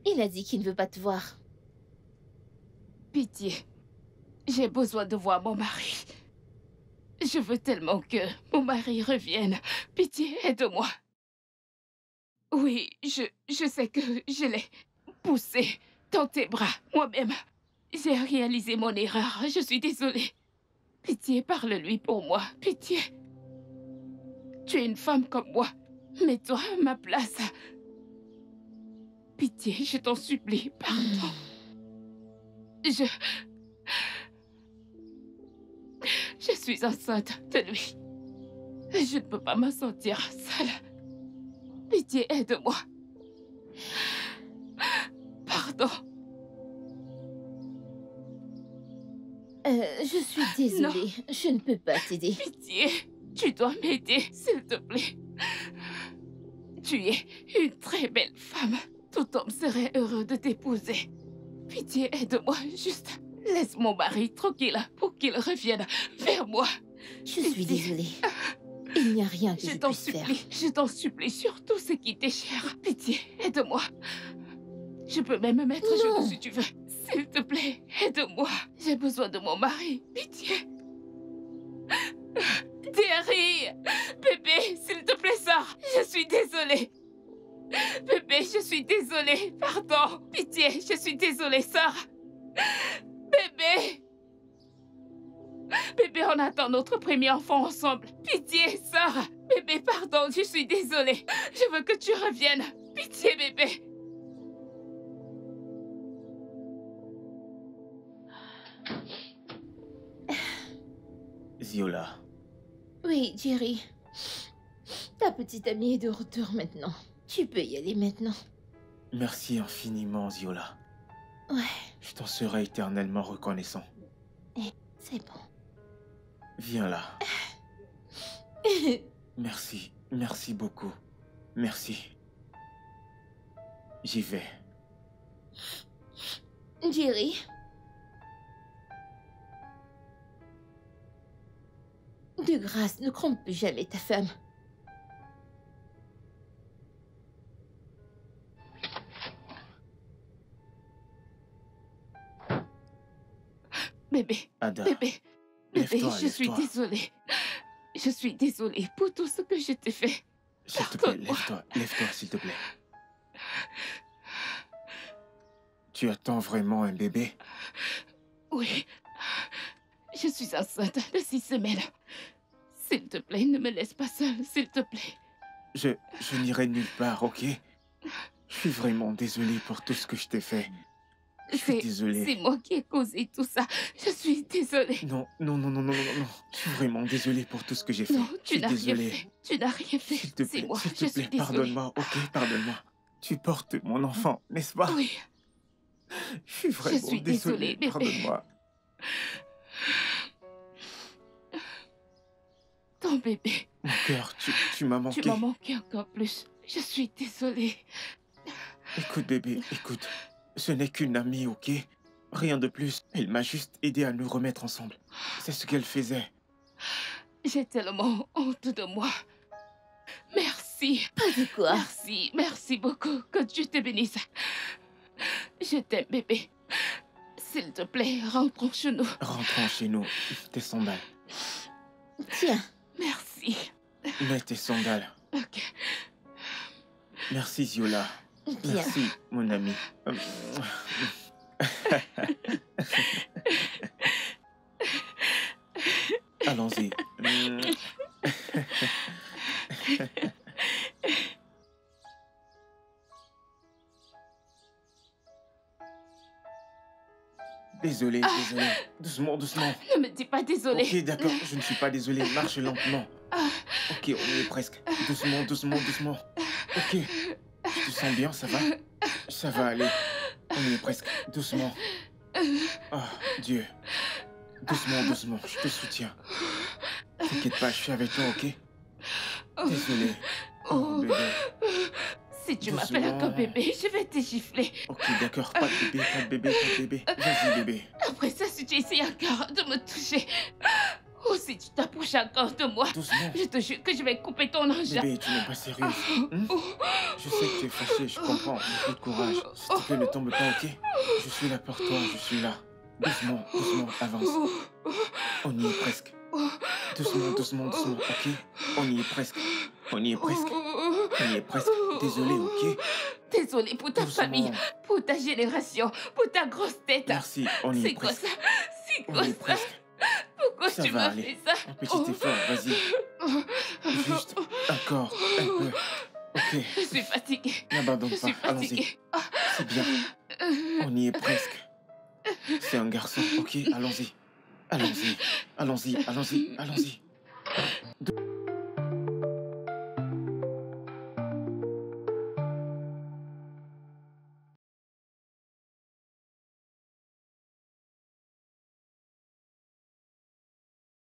Speaker 5: Il a dit qu'il ne veut pas te voir.
Speaker 2: Pitié. J'ai besoin de voir mon mari. Je veux tellement que mon mari revienne. Pitié, aide-moi. Oui, je sais que je l'ai poussé dans tes bras, moi-même. J'ai réalisé mon erreur. Je suis désolée. Pitié, parle-lui pour moi. Pitié. Tu es une femme comme moi. Mets-toi à ma place. Pitié, je t'en supplie, pardon. Je suis enceinte de lui. Je ne peux pas me sentir seule. Pitié, aide-moi. Pardon.
Speaker 5: Je suis désolée. Je ne peux pas t'aider.
Speaker 2: Pitié, tu dois m'aider, s'il te plaît. Tu es une très belle femme. Tout homme serait heureux de t'épouser. Pitié, aide-moi, juste laisse mon mari tranquille pour qu'il revienne vers moi.
Speaker 5: Je suis désolée. Il n'y a rien que je puisse faire.
Speaker 2: Je t'en supplie, surtout ce qui t'est cher. Pitié, aide-moi. Je peux même me mettre genoux si tu veux. S'il te plaît, aide-moi. J'ai besoin de mon mari. Pitié. Thierry! Bébé, s'il te plaît, sors. Je suis désolée. Bébé, je suis désolée. Pardon. Pitié, je suis désolée, sors. Bébé! Bébé, on attend notre premier enfant ensemble. Pitié, sors. Bébé, pardon, je suis désolée. Je veux que tu reviennes. Pitié, bébé.
Speaker 1: Ziola,
Speaker 5: Oui, Jerry. Ta petite amie est de retour maintenant. Tu peux y aller maintenant.
Speaker 1: merci infiniment, Ziola.
Speaker 5: Ouais,
Speaker 1: Je t'en serai éternellement reconnaissant.
Speaker 5: c'est bon.
Speaker 1: Viens là. Merci, merci beaucoup. Merci. J'y vais.
Speaker 5: Jerry. De grâce, ne trompe plus jamais ta femme.
Speaker 2: Bébé,
Speaker 1: Ada,
Speaker 2: bébé, bébé,
Speaker 1: lève-toi,
Speaker 2: je suis
Speaker 1: lève-toi.
Speaker 2: désolée. Je suis désolée pour tout ce que je t'ai fait.
Speaker 1: S'il te plaît,
Speaker 2: Pardonne-moi.
Speaker 1: lève-toi, s'il te plaît. Tu attends vraiment un bébé?
Speaker 2: Oui, je suis enceinte de 6 semaines. S'il te plaît, ne me laisse pas seule, s'il te plaît.
Speaker 1: Je n'irai nulle part, ok? Je suis vraiment désolé pour tout ce que je t'ai fait. Je suis désolé.
Speaker 2: C'est moi qui ai causé tout ça. Je suis désolée.
Speaker 1: Non. Je suis vraiment désolé pour tout ce que j'ai fait.
Speaker 2: Non,
Speaker 1: Je
Speaker 2: tu
Speaker 1: suis
Speaker 2: n'as rien
Speaker 1: désolé.
Speaker 2: fait. Tu n'as rien fait.
Speaker 1: S'il te
Speaker 2: C'est
Speaker 1: plaît,
Speaker 2: moi,
Speaker 1: s'il
Speaker 2: je
Speaker 1: te
Speaker 2: suis
Speaker 1: plaît,
Speaker 2: désolée.
Speaker 1: pardonne-moi, ok? Pardonne-moi. Tu portes mon enfant, n'est-ce pas?
Speaker 2: Oui,
Speaker 1: Je suis vraiment
Speaker 2: suis
Speaker 1: désolé.
Speaker 2: désolée, bébé.
Speaker 1: Pardonne-moi.
Speaker 2: ton bébé.
Speaker 1: Mon cœur, tu m'as manqué.
Speaker 2: Tu m'as manqué encore plus. Je suis désolée.
Speaker 1: Écoute, bébé, écoute. Ce n'est qu'une amie, ok? Rien de plus. Elle m'a juste aidé à nous remettre ensemble. C'est ce qu'elle faisait.
Speaker 2: J'ai tellement honte de moi. Merci.
Speaker 5: Pas de quoi.
Speaker 2: Merci, merci beaucoup. Que Dieu te bénisse. Je t'aime, bébé. S'il te plaît, rentrons chez nous.
Speaker 1: Rentrons chez nous. Tes sandales.
Speaker 5: Tiens,
Speaker 2: Merci.
Speaker 1: Mets tes sandales.
Speaker 2: Ok.
Speaker 1: Merci, Ziola.
Speaker 5: tiens.
Speaker 1: Merci, mon ami. Allons-y. Désolé, désolé. Doucement, doucement.
Speaker 2: Ne me dis pas désolé.
Speaker 1: Ok, d'accord, je ne suis pas désolé. Marche lentement. Ok, on y est presque. Doucement, doucement, doucement. Ok. Tu te sens bien, ça va? Ça va aller. On y est presque. Doucement. Ah, Dieu. Doucement, doucement. Je te soutiens. T'inquiète pas, je suis avec toi, ok? Désolé. Oh, bébé.
Speaker 2: Si tu m'appelles encore bébé, je vais te gifler.
Speaker 1: Ok, d'accord. Pas de bébé, pas de bébé, pas de bébé. Vas-y, bébé.
Speaker 2: Après ça, si tu essayes encore de me toucher, ou si tu t'approches encore de moi,
Speaker 1: Doucement.
Speaker 2: je te jure que je vais couper ton engin.
Speaker 1: Bébé, tu n'es pas sérieuse. Je sais que tu es fâchée, je comprends. Beaucoup de courage. S'il te plaît, ne tombe pas, ok? Je suis là pour toi, je suis là. Doucement, doucement, avance. On y est presque. Doucement, doucement, doucement, ok? On y est presque. On y est presque. On y est presque. Désolé, ok?
Speaker 2: Désolée pour ta
Speaker 1: Doucement.
Speaker 2: famille, pour ta génération, pour ta grosse tête.
Speaker 1: Merci, on y est
Speaker 2: C'est quoi
Speaker 1: presque.
Speaker 2: ça? C'est
Speaker 1: On
Speaker 2: quoi
Speaker 1: y est
Speaker 2: ça?
Speaker 1: presque.
Speaker 2: Pourquoi
Speaker 1: Ça
Speaker 2: tu
Speaker 1: va
Speaker 2: m'as
Speaker 1: aller.
Speaker 2: fait ça?
Speaker 1: Un petit effort, vas-y. Juste encore un peu. Ok,
Speaker 2: Je suis fatiguée.
Speaker 1: n'abandonne
Speaker 2: Je
Speaker 1: pas.
Speaker 2: suis
Speaker 1: Allons-y.
Speaker 2: fatiguée.
Speaker 1: C'est bien. On y est presque. C'est un garçon. Ok, allons-y. Allons-y. Allons-y, allons-y, allons-y.